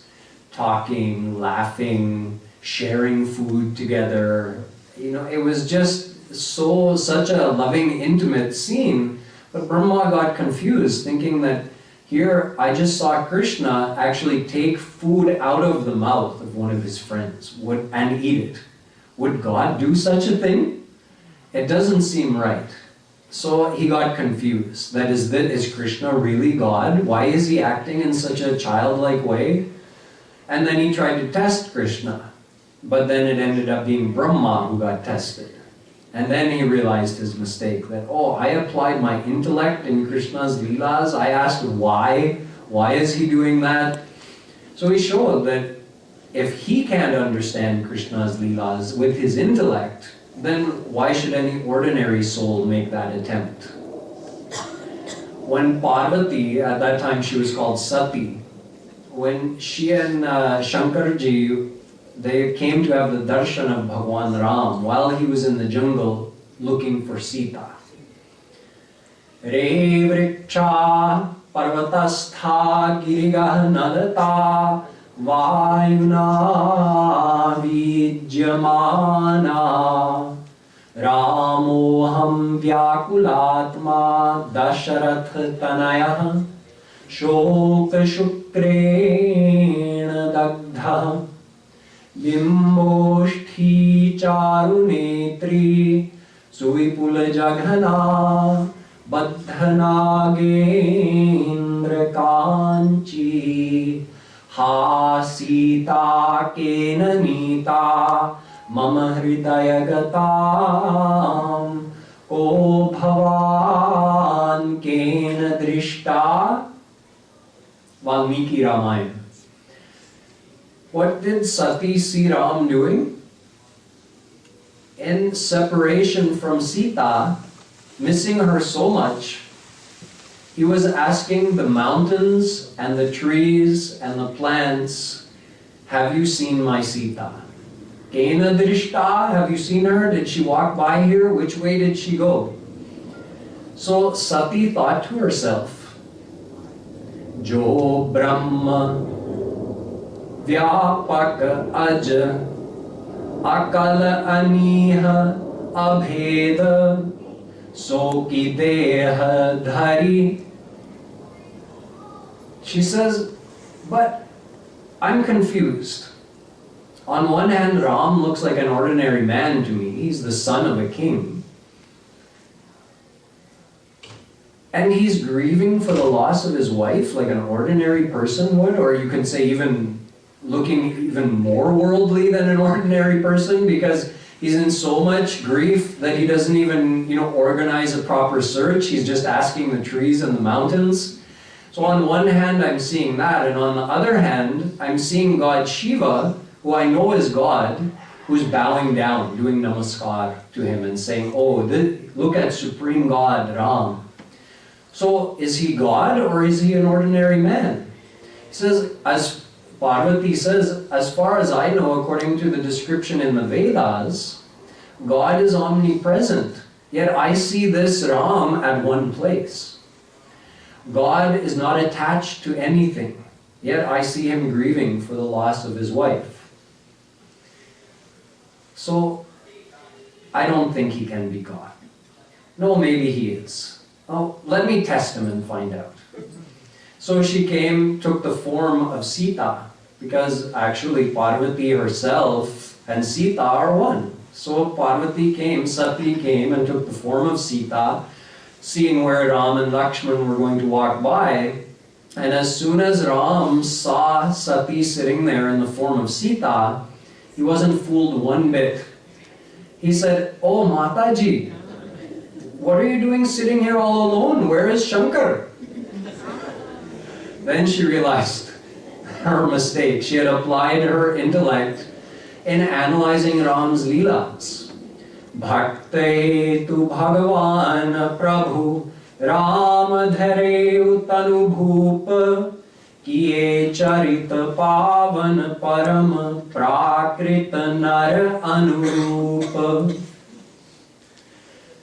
Talking, laughing, sharing food together. You know, it was just such a loving, intimate scene. But Brahma got confused, thinking that here I just saw Krishna actually take food out of the mouth of one of his friends and eat it. Would God do such a thing? It doesn't seem right. So he got confused. That is Krishna really God? Why is he acting in such a childlike way? And then he tried to test Krishna, but then it ended up being Brahma who got tested. And then he realized his mistake, that, oh, I applied my intellect in Krishna's Leelas. I asked why. Why is he doing that? So he showed that if he can't understand Krishna's Leelas with his intellect, then why should any ordinary soul make that attempt? When Parvati, at that time she was called Sati, when she and Shankarji, they came to have the darshan of Bhagwan Ram while he was in the jungle looking for Sita. Re vriksha parvatastha girigah nadata vayuna vijyamana ramoham vyakulatma dasharath tanayah shoka shukrena dagdha bimboshthi charunetri suvipula jaghana baddhanagendra kanchi ha sita kena nita mama hridaya gatam ko bhavan kena drishta. Valmiki Ramayana. What did Sati see Ram doing? In separation from Sita, missing her so much, he was asking the mountains and the trees and the plants, have you seen my Sita? Kena drishta, have you seen her? Did she walk by here? Which way did she go? So Sati thought to herself, Jo Brahma Vyapak Aj Akal Aniha Abheda Soki Deha Dhari. She says, but I'm confused. On one hand, Ram looks like an ordinary man to me. He's the son of a king. And he's grieving for the loss of his wife like an ordinary person would, or you can say even looking even more worldly than an ordinary person, because he's in so much grief that he doesn't even, organize a proper search. He's just asking the trees and the mountains. So on one hand, I'm seeing that, and on the other hand, I'm seeing God Shiva, who I know is God, who's bowing down, doing namaskar to him and saying, oh, look at Supreme God, Ram. So is he God or is he an ordinary man? He says, as Parvati says, as far as I know, according to the description in the Vedas, God is omnipresent. Yet I see this Ram at one place. God is not attached to anything. Yet I see him grieving for the loss of his wife. So I don't think he can be God. No, maybe he is. Oh, let me test him and find out. So she came, took the form of Sita, because actually Parvati herself and Sita are one. So Parvati came, Sati came and took the form of Sita, seeing where Ram and Lakshman were going to walk by. And as soon as Ram saw Sati sitting there in the form of Sita, he wasn't fooled one bit. He said, oh Mataji, what are you doing sitting here all alone? Where is Shankar? Then she realized her mistake. She had applied her intellect in analyzing Ram's Leelas. Bhakte tu Bhagawan Prabhu Ram dhare utanubhup kiye charita pavan param prakrita nar anurup.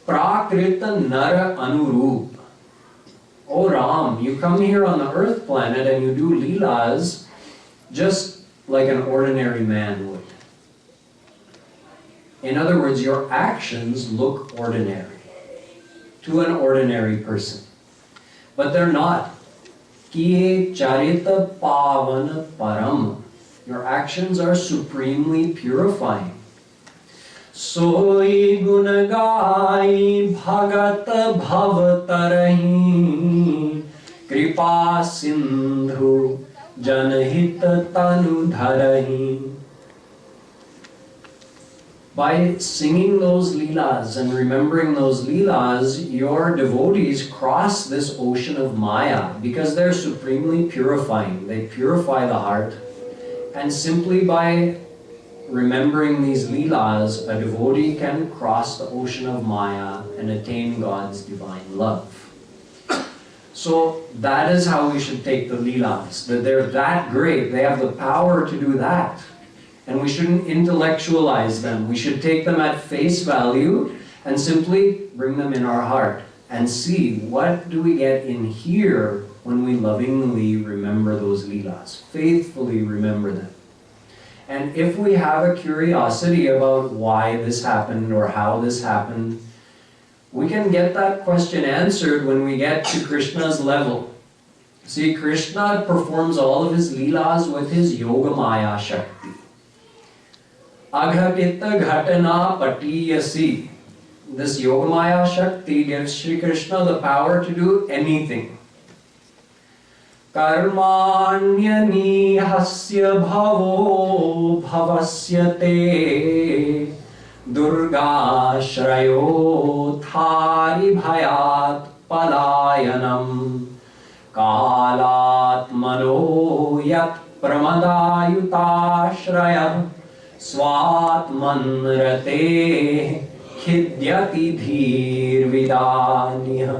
Prakrita Nara Anurup. Oh Ram, you come here on the earth planet and you do Leelas just like an ordinary man would. In other words, your actions look ordinary to an ordinary person. But they're not. Kiye charita pavan param. Your actions are supremely purifying. Soi gun gai bhagat bhav tarahi kripa sindhu janhit tanu dharahi. By singing those Leelas and remembering those Leelas, your devotees cross this ocean of Maya because they're supremely purifying. They purify the heart. And simply by remembering these Leelas, a devotee can cross the ocean of Maya and attain God's divine love. So that is how we should take the Leelas, that they're that great, they have the power to do that. And we shouldn't intellectualize them. We should take them at face value and simply bring them in our heart and see what do we get in here when we lovingly remember those Leelas, faithfully remember them. And if we have a curiosity about why this happened or how this happened, we can get that question answered when we get to Krishna's level. See, Krishna performs all of his Leelas with his Yoga Maya Shakti. Aghatita Ghatana Patiyasi. This Yoga Maya Shakti gives Sri Krishna the power to do anything. Karmanyani hasya bhavo bhavasyate Durga shrayo thari bhayat palayanam Kalatmano yat pramadayuta shraya Swatman rate khidyati dhir vidaniya.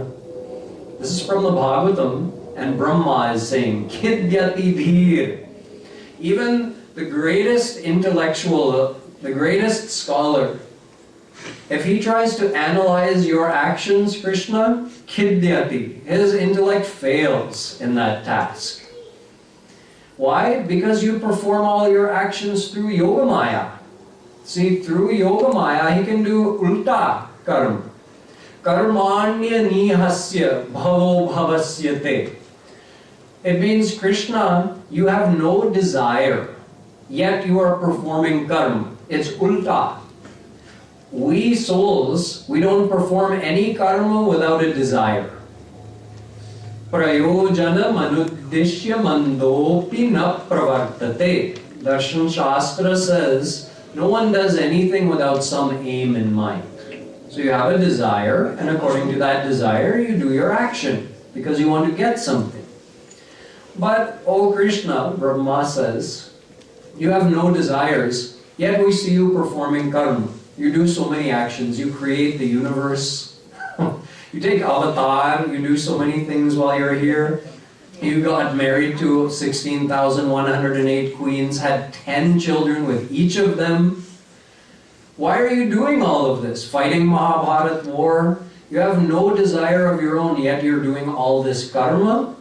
This is from the Bhagwatam, and Brahma is saying, khidyati dhir. Even the greatest intellectual, the greatest scholar, if he tries to analyze your actions, Krishna, khidyati, his intellect fails in that task. Why? Because you perform all your actions through Yoga Maya. See, through Yoga Maya, he can do ulta karma. Karmanya nihasya bhavo bhavasyate. It means, Krishna, you have no desire, yet you are performing karma. It's ulta. We souls, we don't perform any karma without a desire. Prayojana manuddishya mandopi na pravartate. Darshan Shastra says, no one does anything without some aim in mind. So you have a desire, and according to that desire, you do your action, because you want to get something. But, O Krishna, Brahma says, you have no desires, yet we see you performing karma. You do so many actions, you create the universe. You take avatar, you do so many things while you're here. You got married to 16,108 queens, had 10 children with each of them. Why are you doing all of this? Fighting Mahabharat war? You have no desire of your own, yet you're doing all this karma.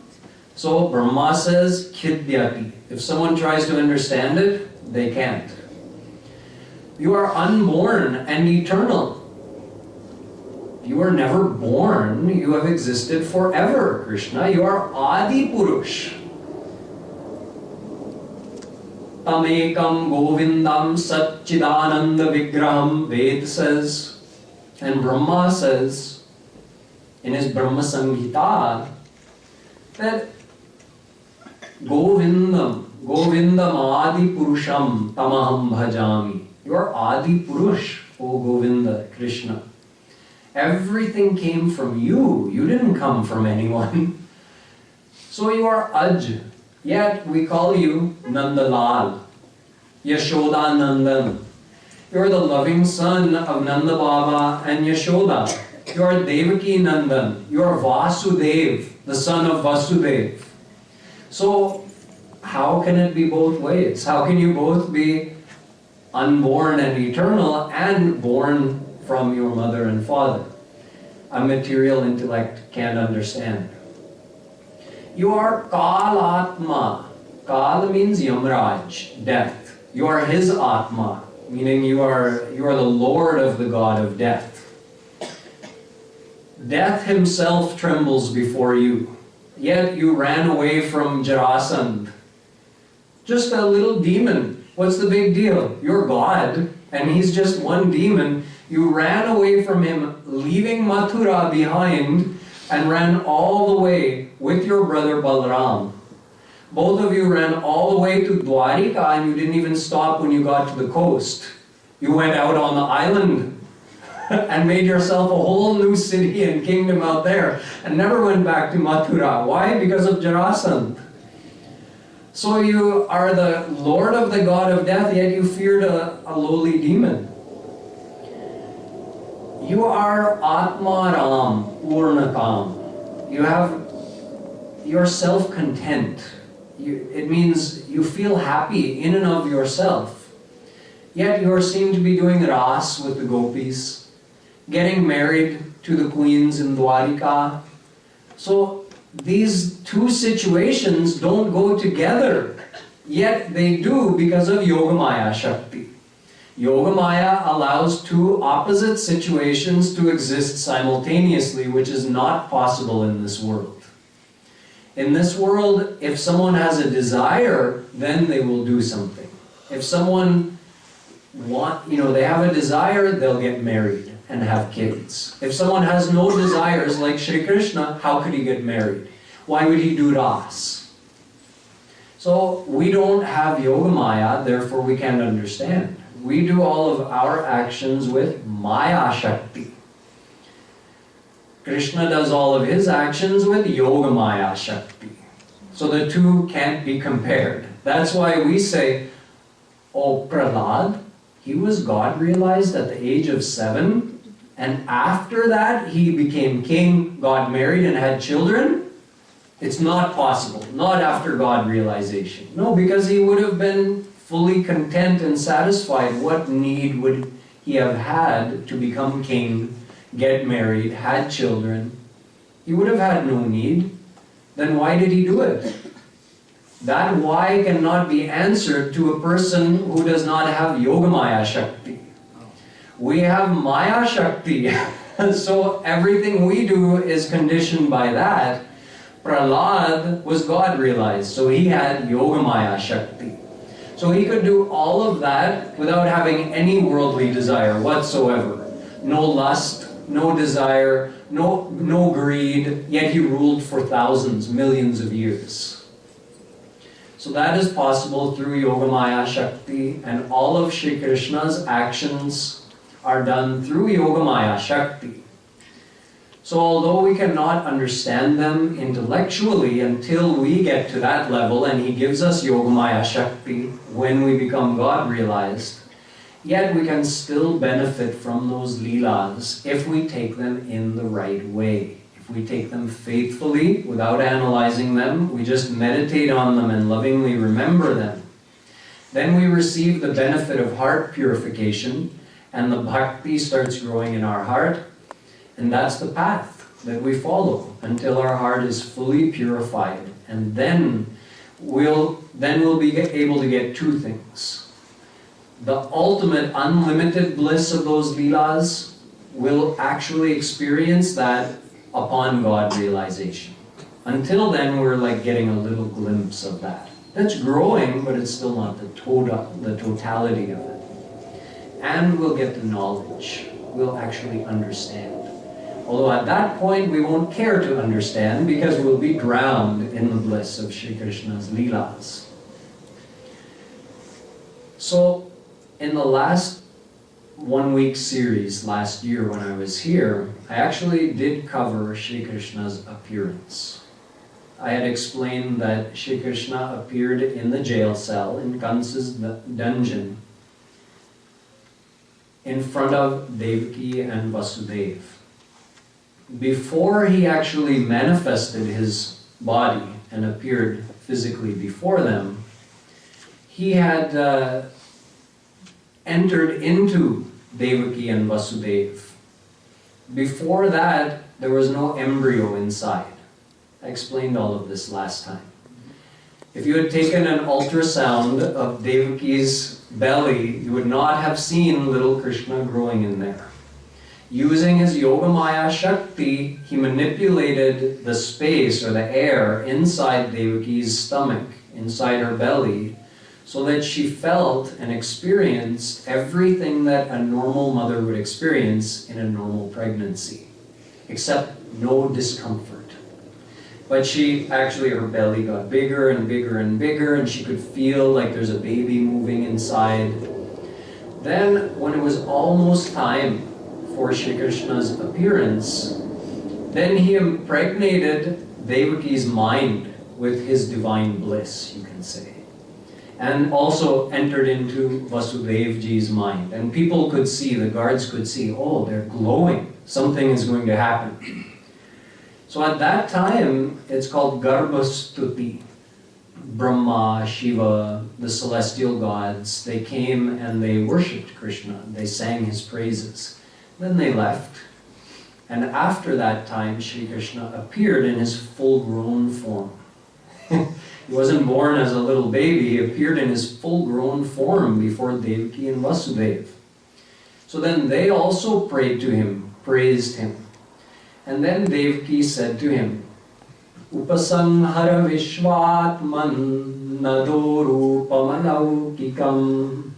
So Brahma says, khidyati. If someone tries to understand it, they can't. You are unborn and eternal. You were never born, you have existed forever, Krishna. You are Adi Purush. Tamekam Govindam Satchidananda Vigraham, Ved says, and Brahma says in his Brahma Samhita that Govindam Adi Purusham Tamaham Bhajami. You are Adi Purush, O Govinda, Krishna. Everything came from you. You didn't come from anyone. So you are Aj. Yet we call you Nandalal, Yashoda Nandan. You are the loving son of Nanda Baba and Yashoda. You are Devaki Nandan. You are Vasudev, the son of Vasudev. So how can it be both ways? How can you both be unborn and eternal and born from your mother and father? A material intellect can't understand. You are Kalatma. Kal means Yamraj, death. You are his Atma, meaning you are the Lord of the god of death. Death himself trembles before you, yet you ran away from Jarasandh. Just a little demon. What's the big deal? You're God, and he's just one demon. You ran away from him, leaving Mathura behind, and ran all the way with your brother Balaram. Both of you ran all the way to Dwarika and you didn't even stop when you got to the coast. You went out on the island and made yourself a whole new city and kingdom out there and never went back to Mathura. Why? Because of Jarasandha. So you are the lord of the god of death, yet you feared a lowly demon. You are Atmaram Purnakam. You're self-content. It means you feel happy in and of yourself. Yet you are seen to be doing ras with the gopis, getting married to the queens in Dwarika. So these two situations don't go together, yet they do because of Yogamaya Shakti. Yogamaya allows two opposite situations to exist simultaneously, which is not possible in this world. In this world, if someone has a desire, then they will do something. If someone they have a desire, they'll get married and have kids. If someone has no desires, like Shri Krishna, how could he get married? Why would he do ras? So we don't have Yogamaya, therefore we can't understand. We do all of our actions with Maya Shakti. Krishna does all of his actions with Yogamaya Shakti. So the two can't be compared. That's why we say, oh, Prahlad, he was God realized at the age of 7, and after that he became king, got married and had children. It's not possible, not after God realization. No, because he would have been fully content and satisfied. What need would he have had to become king, get married, had children? He would have had no need. Then why did he do it? That why cannot be answered to a person who does not have Yogamaya Shakti. We have Maya Shakti. So everything we do is conditioned by that. Prahlad was God realized, so he had Yogamaya Shakti. So he could do all of that without having any worldly desire whatsoever. No lust, no desire, no greed, yet he ruled for thousands, millions of years. So that is possible through Yogamaya Shakti, and all of Shri Krishna's actions are done through Yogamaya Shakti. So although we cannot understand them intellectually until we get to that level, and he gives us Yogamaya Shakti when we become God realized, yet we can still benefit from those Leelas if we take them in the right way. If we take them faithfully, without analyzing them, we just meditate on them and lovingly remember them, then we receive the benefit of heart purification, and the bhakti starts growing in our heart, and that's the path that we follow until our heart is fully purified, and then we'll be able to get two things. The ultimate unlimited bliss of those Leelas, will actually experience that upon God realization. Until then, we're like getting a little glimpse of that. That's growing, but it's still not the totality of it. And we'll get the knowledge. We'll actually understand. Although at that point, we won't care to understand because we'll be drowned in the bliss of Shri Krishna's Leelas. So, in the last 1 week series last year when I was here, I actually did cover Shri Krishna's appearance. I had explained that Shri Krishna appeared in the jail cell in Kansa's dungeon in front of Devaki and Vasudeva. Before he actually manifested his body and appeared physically before them, he had entered into Devaki and Vasudeva. Before that, there was no embryo inside. I explained all of this last time. If you had taken an ultrasound of Devaki's belly, you would not have seen little Krishna growing in there. Using his Yogamaya Shakti, he manipulated the space or the air inside Devaki's stomach, inside her belly, so that she felt and experienced everything that a normal mother would experience in a normal pregnancy, except no discomfort. But she actually, her belly got bigger and bigger and bigger, and she could feel like there's a baby moving inside. Then, when it was almost time for Shri Krishna's appearance, then he impregnated Devaki's mind with his divine bliss, you can say. And also entered into Vasudevji's mind. And people could see, the guards could see, oh, they're glowing. Something is going to happen. So at that time, it's called Garbhastuti. Brahma, Shiva, the celestial gods, they came and they worshipped Krishna. They sang his praises. Then they left. And after that time, Shri Krishna appeared in his full-grown form. He wasn't born as a little baby, he appeared in his full-grown form before Devaki and Vasudeva. So then they also prayed to him, praised him. And then Devaki said to him, Upasanhara Vishwatman Nadorupamalaukikam.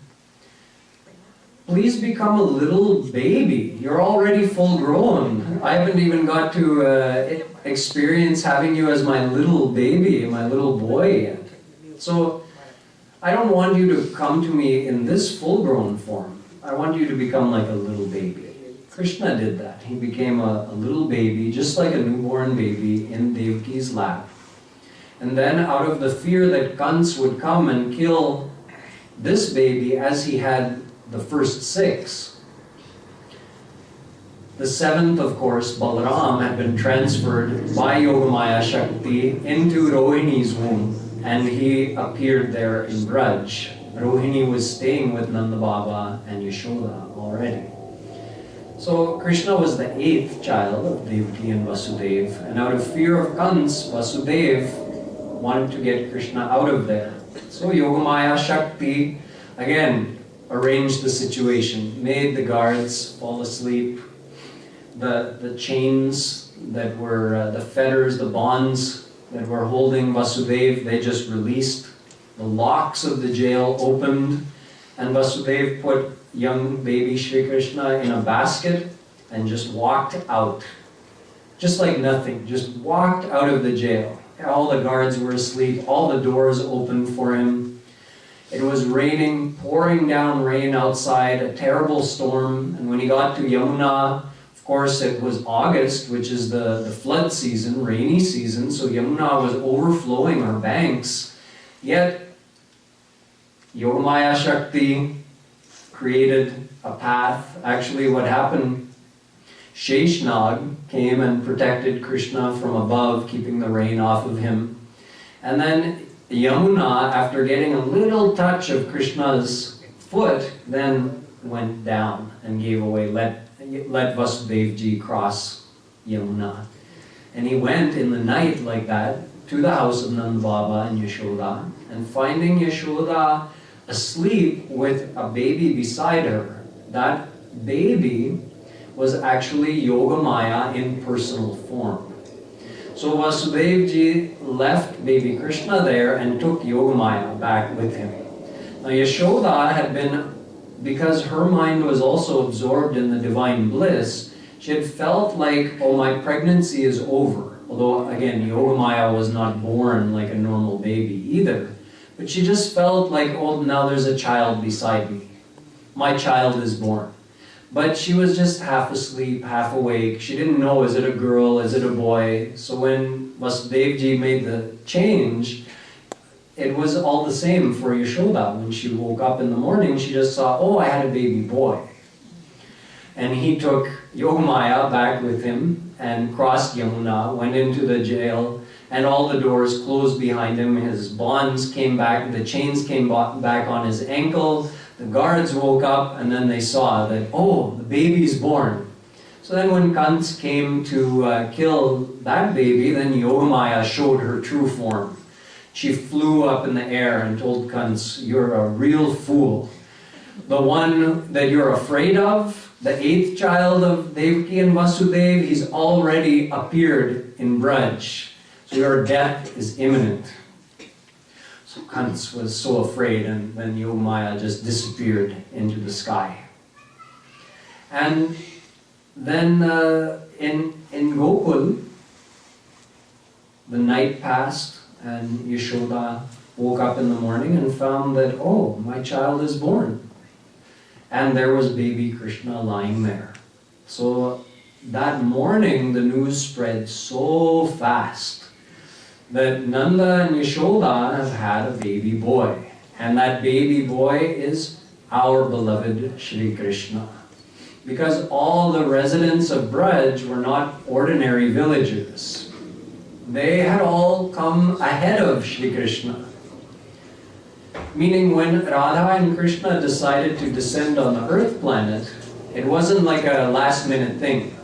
Please become a little baby. You're already full grown. I haven't even got to experience having you as my little baby, my little boy yet. So I don't want you to come to me in this full grown form. I want you to become like a little baby. Krishna did that. He became a little baby, just like a newborn baby in Devaki's lap. And then out of the fear that Kans would come and kill this baby as he had the first 6. The 7th, of course, Balaram, had been transferred by Yogamaya Shakti into Rohini's womb, and he appeared there in Braj. Rohini was staying with Nanda Baba and Yashoda already. So Krishna was the 8th child of Devaki and Vasudeva, and out of fear of Kans, Vasudeva wanted to get Krishna out of there. So Yogamaya Shakti, again, arranged the situation, made the guards fall asleep, the chains that were, the fetters, the bonds that were holding Vasudeva, they just released. The locks of the jail opened, and Vasudeva put young baby Shri Krishna in a basket and just walked out. Just like nothing, just walked out of the jail. All the guards were asleep, all the doors opened for him. It was raining, pouring down rain outside, a terrible storm. And when he got to Yamuna, of course it was August, which is the flood season, rainy season, so Yamuna was overflowing her banks. Yet, Yogamaya Shakti created a path. Actually, what happened, Sheshnag came and protected Krishna from above, keeping the rain off of him. And then Yamuna, after getting a little touch of Krishna's foot, then went down and gave away, let Vasudevji cross Yamuna. And he went in the night like that to the house of Nanda Baba and Yashoda, and finding Yashoda asleep with a baby beside her, that baby was actually Yogamaya in personal form. So Vasudevji left baby Krishna there and took Yogamaya back with him. Now Yashoda had been, because her mind was also absorbed in the divine bliss, she had felt like, oh, my pregnancy is over. Although, again, Yogamaya was not born like a normal baby either. But she just felt like, oh, now there's a child beside me. My child is born. But she was just half asleep, half awake. She didn't know, is it a girl, is it a boy? So when Vasudevji made the change, it was all the same for Yashoda. When she woke up in the morning, she just saw, oh, I had a baby boy. And he took Yogamaya back with him and crossed Yamuna, went into the jail, and all the doors closed behind him. His bonds came back, the chains came back on his ankle. The guards woke up, and then they saw that, oh, the baby's born. So then when Kans came to kill that baby, then Yogamaya showed her true form. She flew up in the air and told Kans, you're a real fool. The one that you're afraid of, the 8th child of Devaki and Vasudeva, he's already appeared in Braj. So your death is imminent. So Kans was so afraid, and then Yogamaya just disappeared into the sky. And then in Gokul, the night passed, and Yashoda woke up in the morning and found that, oh, my child is born. And there was baby Krishna lying there. So that morning, the news spread so fast that Nanda and Yashoda have had a baby boy. And that baby boy is our beloved Shri Krishna. Because all the residents of Braj were not ordinary villagers. They had all come ahead of Shri Krishna. Meaning when Radha and Krishna decided to descend on the earth planet, it wasn't like a last minute thing.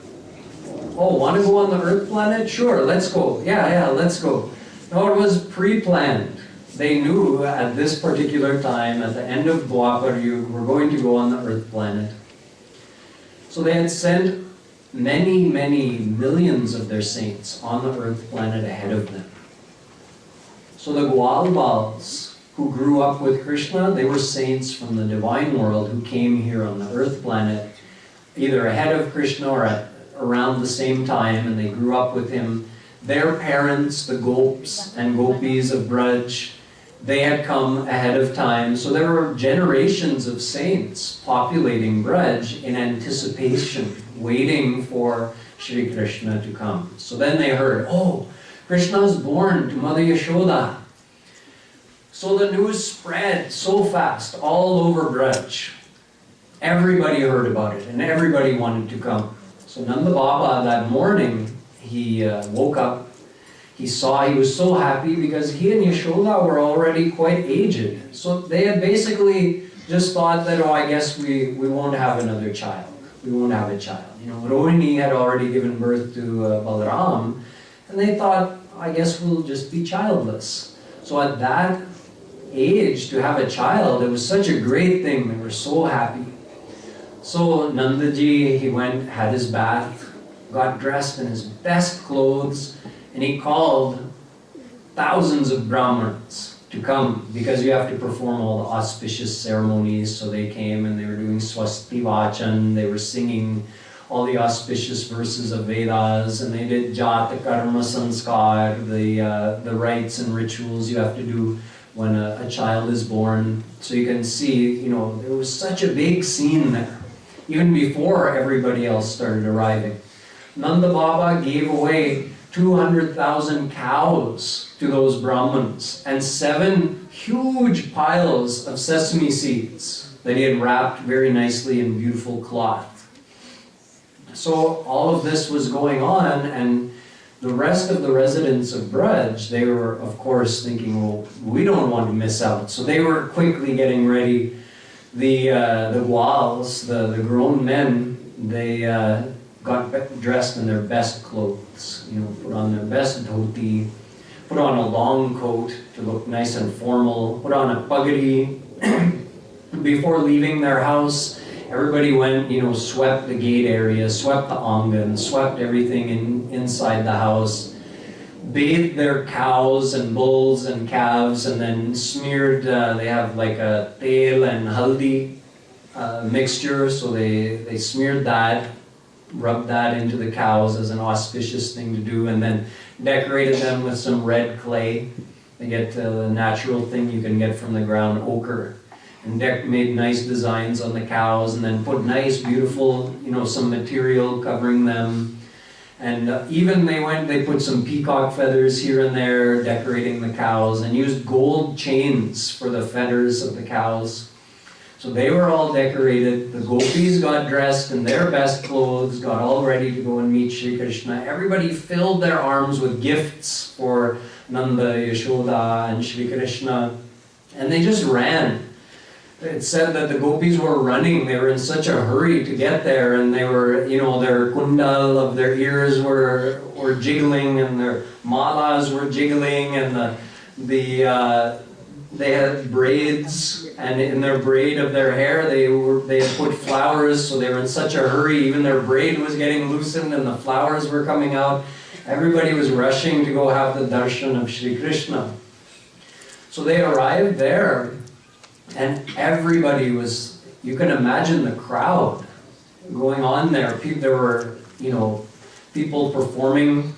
Oh, want to go on the earth planet? Sure, let's go. Yeah, let's go. No, it was pre-planned. They knew at this particular time, at the end of Dwapar Yuga, we're going to go on the earth planet. So they had sent many, many millions of their saints on the earth planet ahead of them. So the Gwalbals, who grew up with Krishna, they were saints from the divine world who came here on the earth planet, either ahead of Krishna or at around the same time, and they grew up with him. Their parents, the Gops and Gopis of Braj, they had come ahead of time. So there were generations of saints populating Braj in anticipation, waiting for Shri Krishna to come. So then they heard, oh, Krishna is born to Mother Yashoda. So the news spread so fast all over Braj. Everybody heard about it and everybody wanted to come. So Nanda Baba that morning, he woke up. He saw, he was so happy because he and Yashoda were already quite aged. So they had basically just thought that, oh, I guess we won't have another child. We won't have a child. You know, Rohini had already given birth to Balaram, and they thought, I guess we'll just be childless. So at that age, to have a child, it was such a great thing. They were so happy. So Nandaji, he went, had his bath, got dressed in his best clothes, and he called thousands of Brahmins to come because you have to perform all the auspicious ceremonies. So they came and they were doing Swasti Vachan, they were singing all the auspicious verses of Vedas, and they did Jata Karma Sanskar, the rites and rituals you have to do when a child is born. So you can see, you know, there was such a big scene there, even before everybody else started arriving. Nanda Baba gave away 200,000 cows to those Brahmins and 7 huge piles of sesame seeds that he had wrapped very nicely in beautiful cloth. So all of this was going on, and the rest of the residents of Braj, they were of course thinking, well, we don't want to miss out. So they were quickly getting ready. The Gwals, the grown men, they got dressed in their best clothes, you know, put on their best dhoti, put on a long coat to look nice and formal, put on a pagadi. Before leaving their house, everybody went, you know, swept the gate area, swept the angan, swept everything inside the house, bathed their cows and bulls and calves, and then smeared, they have like a tel and haldi mixture, so they smeared that, rubbed that into the cows as an auspicious thing to do, and then decorated them with some red clay. They get the natural thing you can get from the ground, ochre, and made nice designs on the cows, and then put nice, beautiful, you know, some material covering them. And even they put some peacock feathers here and there, decorating the cows, and used gold chains for the feathers of the cows. So they were all decorated. The gopis got dressed in their best clothes, got all ready to go and meet Shri Krishna. Everybody filled their arms with gifts for Nanda, Yashoda, and Shri Krishna, and they just ran. It said that the gopis were running. They were in such a hurry to get there, and they were, you know, their kundal of their ears were jiggling, and their malas were jiggling, and they had braids, and in their braid of their hair, they had put flowers, so they were in such a hurry. Even their braid was getting loosened, and the flowers were coming out. Everybody was rushing to go have the darshan of Shri Krishna. So they arrived there, and everybody was, you can imagine the crowd going on there. There were, you know, people performing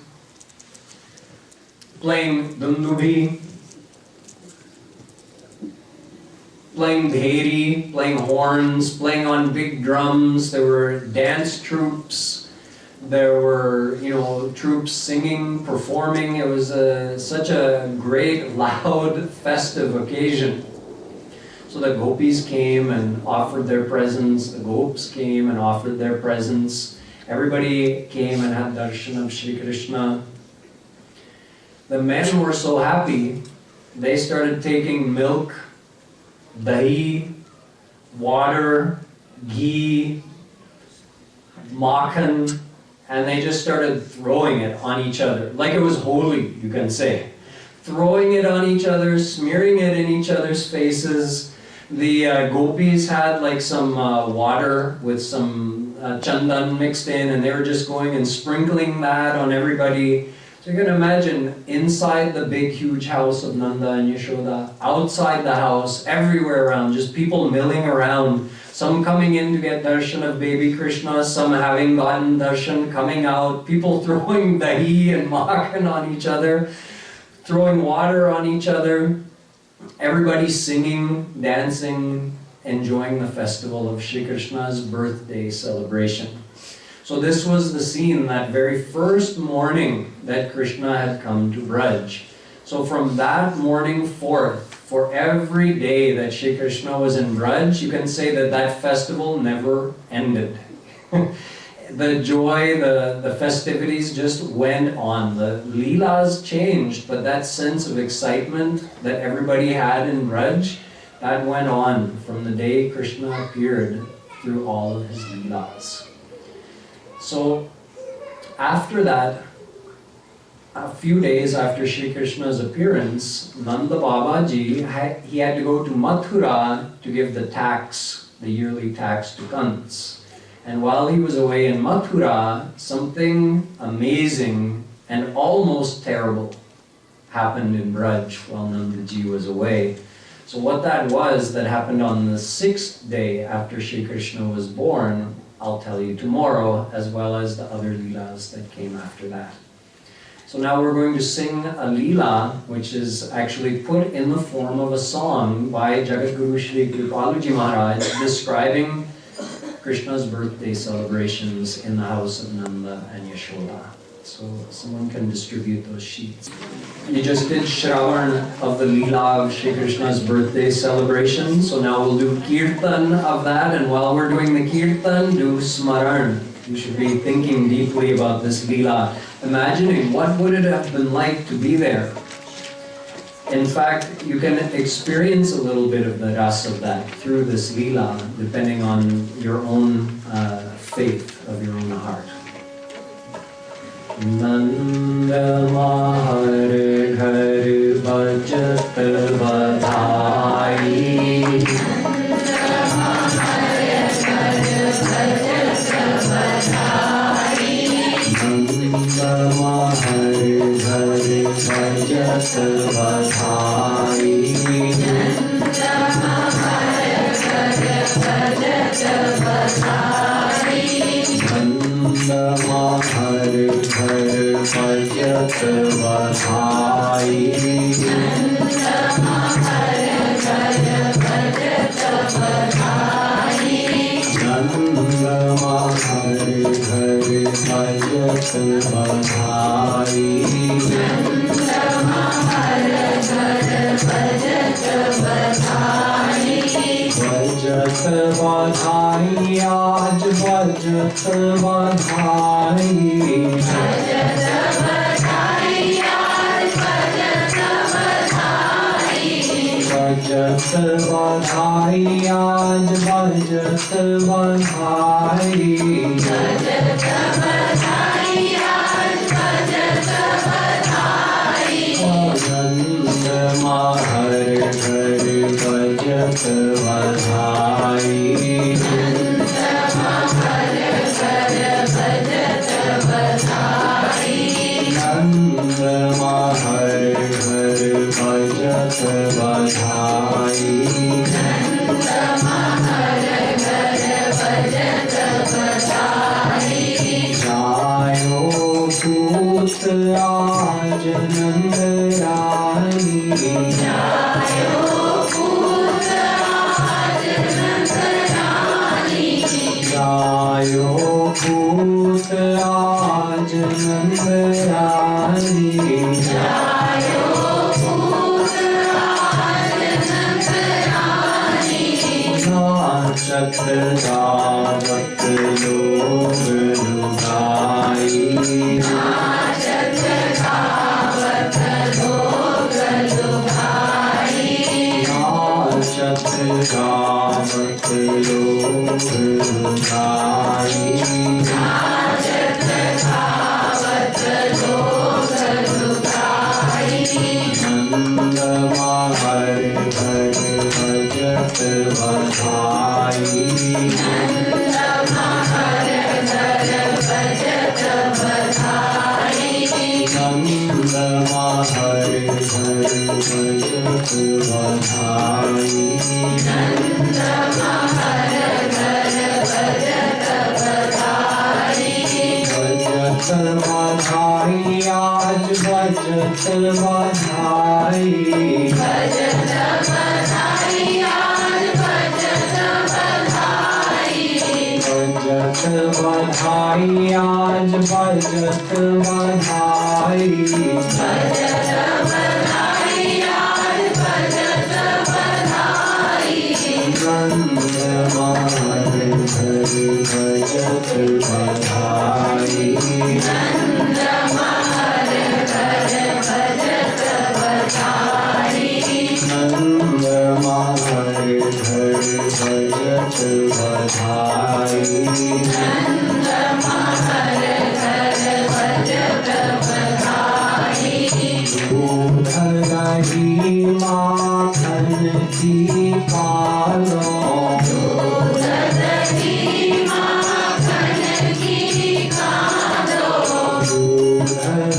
playing dundubi, playing bheri, playing horns, playing on big drums. There were dance troops. There were, troops singing, performing. It was such a great, loud, festive occasion. So the gopis came and offered their presents. The gopis came and offered their presents. Everybody came and had darshan of Shri Krishna. The men were so happy, they started taking milk, dahi, water, ghee, makhan, and they just started throwing it on each other, like it was holy, you can say. Throwing it on each other, smearing it in each other's faces. The gopis had like some water with some chandan mixed in, and they were just going and sprinkling that on everybody. So you can imagine inside the big huge house of Nanda and Yashoda, outside the house, everywhere around, just people milling around. Some coming in to get darshan of baby Krishna, some having gotten darshan coming out, people throwing dahi and makhan on each other, throwing water on each other, everybody singing, dancing, enjoying the festival of Shri Krishna's birthday celebration. So this was the scene that very first morning that Krishna had come to Braj. So from that morning forth, for every day that Shri Krishna was in Braj, you can say that that festival never ended. The joy, the festivities just went on. The Leelas changed, but that sense of excitement that everybody had in Braj, that went on from the day Krishna appeared through all of his Leelas. So after that, a few days after Shri Krishna's appearance, Nanda Babaji, he had to go to Mathura to give the tax, the yearly tax to Kants. And while he was away in Mathura, something amazing and almost terrible happened in Braj while Nandaji was away. So what that was that happened on the 6th day after Shri Krishna was born, I'll tell you tomorrow, as well as the other Leelas that came after that. So now we're going to sing a Leela, which is actually put in the form of a song by Jagadguru Shri Kripalu Maharaj, describing Krishna's birthday celebrations in the house of Nanda and Yashoda. So someone can distribute those sheets. You just did Shravan of the Leela of Shri Krishna's birthday celebration. So now we'll do Kirtan of that, and while we're doing the Kirtan, do Smaran. You should be thinking deeply about this Leela, imagining what would it have been like to be there. In fact, you can experience a little bit of the ras of that through this Leela, depending on your own faith of your own heart. Nanda Mahar Ghar Bajat Badhai, Nanda Mahar Ghar Bajat Badhai, Nanda Mahar Ghar Bajat Badhai, Nanda Mahar Ghar Bajat Badhai, Bajat Badhai, aaj Bajat Badhai, Bajat Badhai, aaj Bajat Badhai, Nanda Mahar Ghar Bajat Badhai, Nanda Mahar Ghar Bajat Badhai, Jayo Put Aaj Nanda गावत लोग लुगाई नाचत गावत लोग लुगाई नाचत गावत लोग लुगाई नाचत गावत लोग लुगाई नंद हर घर भजत बधाई नंद हर घर भजत बधाई नंद हर घर भजत बधाई नंद हर घर भजत बधाई भजत बधाई आज भजत बधाई भजत बधाई आज भजत बधाई भजत बधाई आज भजत बधाई भजत बधाई आज भजत बधाई नंद हर घर भजत बधाई नंद हर घर भजत बधाई नंद हर घर भजत बधाई नंद हर घर भजत बधाई दूध दही माखन की कालो दूध दही माखन की कालो दूध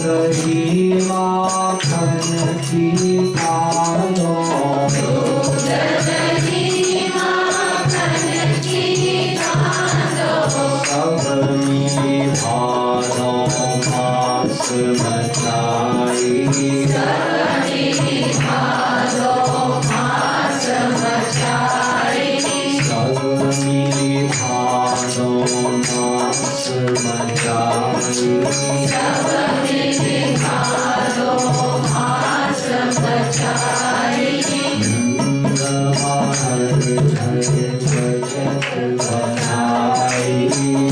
दही माखन की कालो दूध दही माखन की कालो सब भारो मास मचाई सब भारो मास मचाई सब भारो मास मचाई सब भारो मास मचाई नंद हर घर भजत बधाई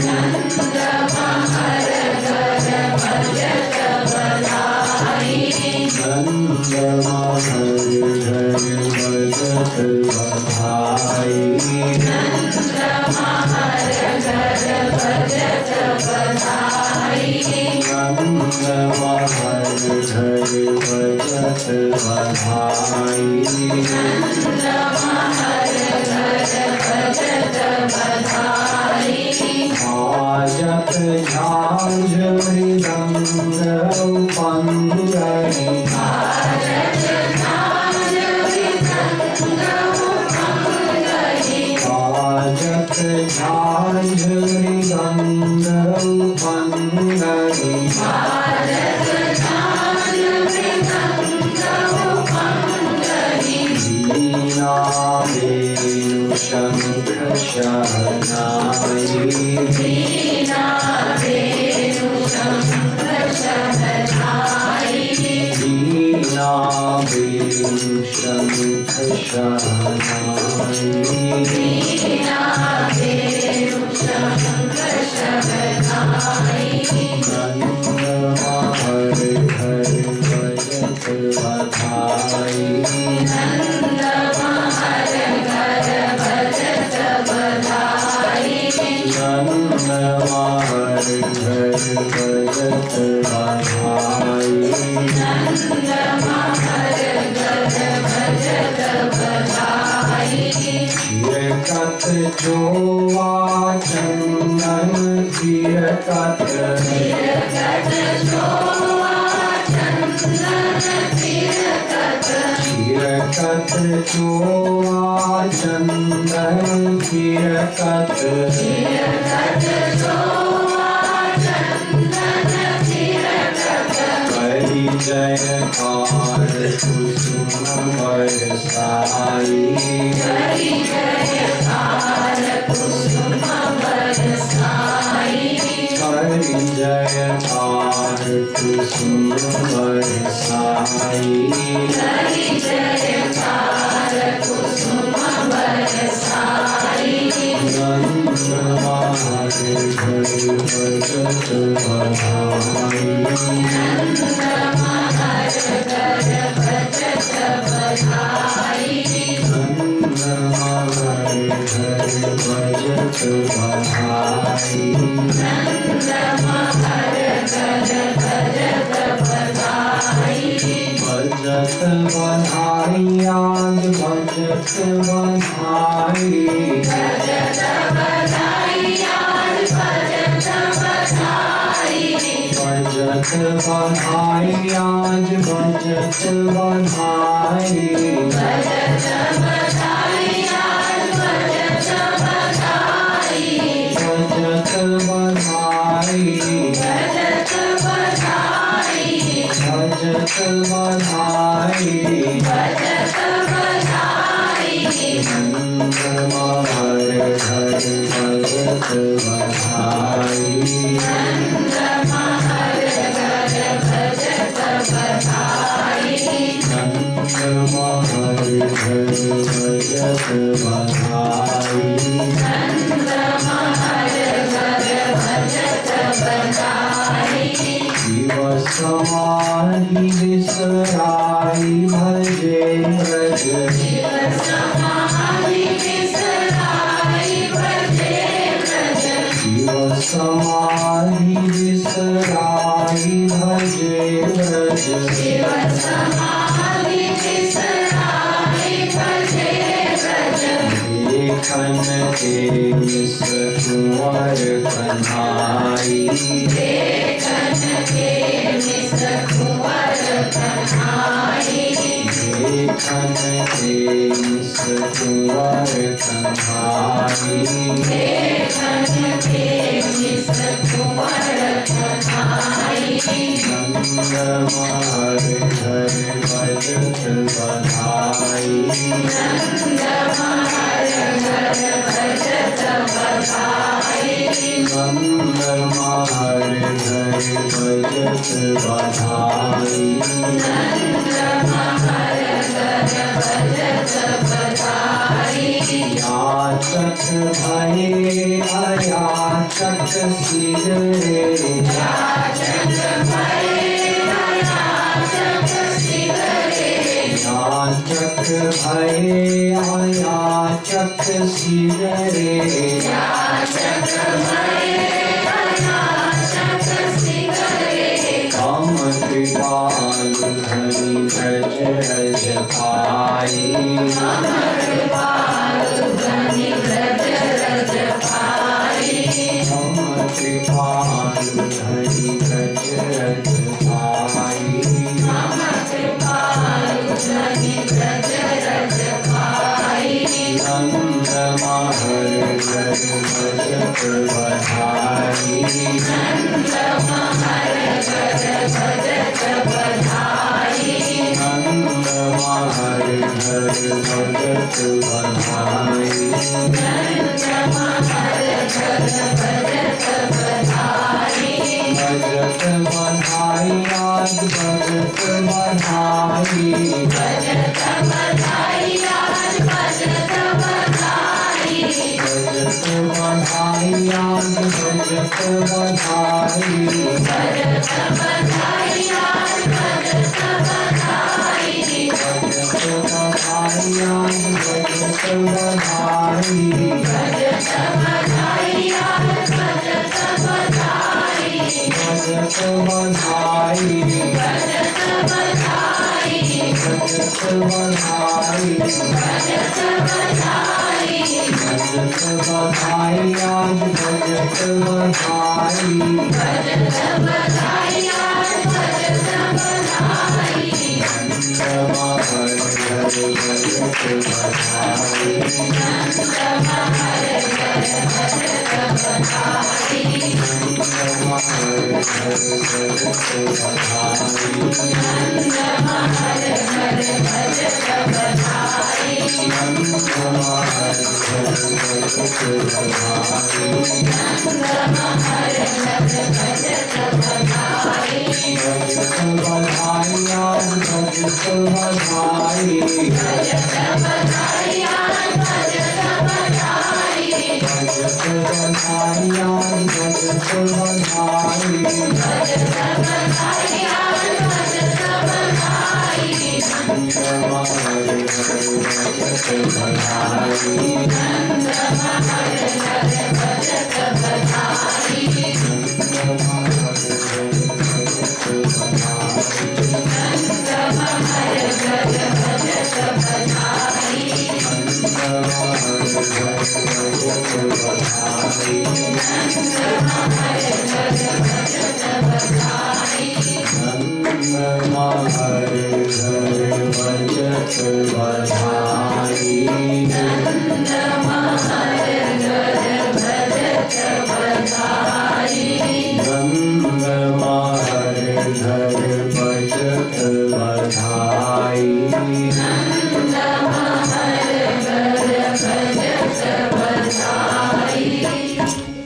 नंद हर घर भजत बधाई नंद हर घर भजत बधाई नंद हर घर भजत बधाई नंद हर घर भजत बधाई नंद हर घर भजत बधाई भाजत झांझ मृदंग उपंगरी भाजत झांझ मृदंग उपंगरी भाजत झांझ मृदंग उपंगरी भाजत झांझ मृदंग उपंगरी वीणा वेणु शंख शहनाई वीणा वेणु शंख शहनाई वीणा वेणु शंख शहनाई वीणा वेणु शंख शहनाई नंद हर घर भजत बधाई नंद हर घर भजत बधाई नंद हर घर भजत बधाई नंद हर घर भजत बधाई चिरकत जोआ चंदन चिरकत चिरकत जोआ चंदन चिरकत चिरकत जोआ चंदन चिरकत चिरकत जोआ चंदन चिरकत करी जयकार कुसुम बरसाई करी जयकार कुसुम बरसाई करी जयकार कुसुम बरसाई करी जयकार कुसुम बरसाई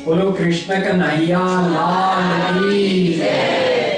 बोलो कृष्ण कन्हैया लाल की जय।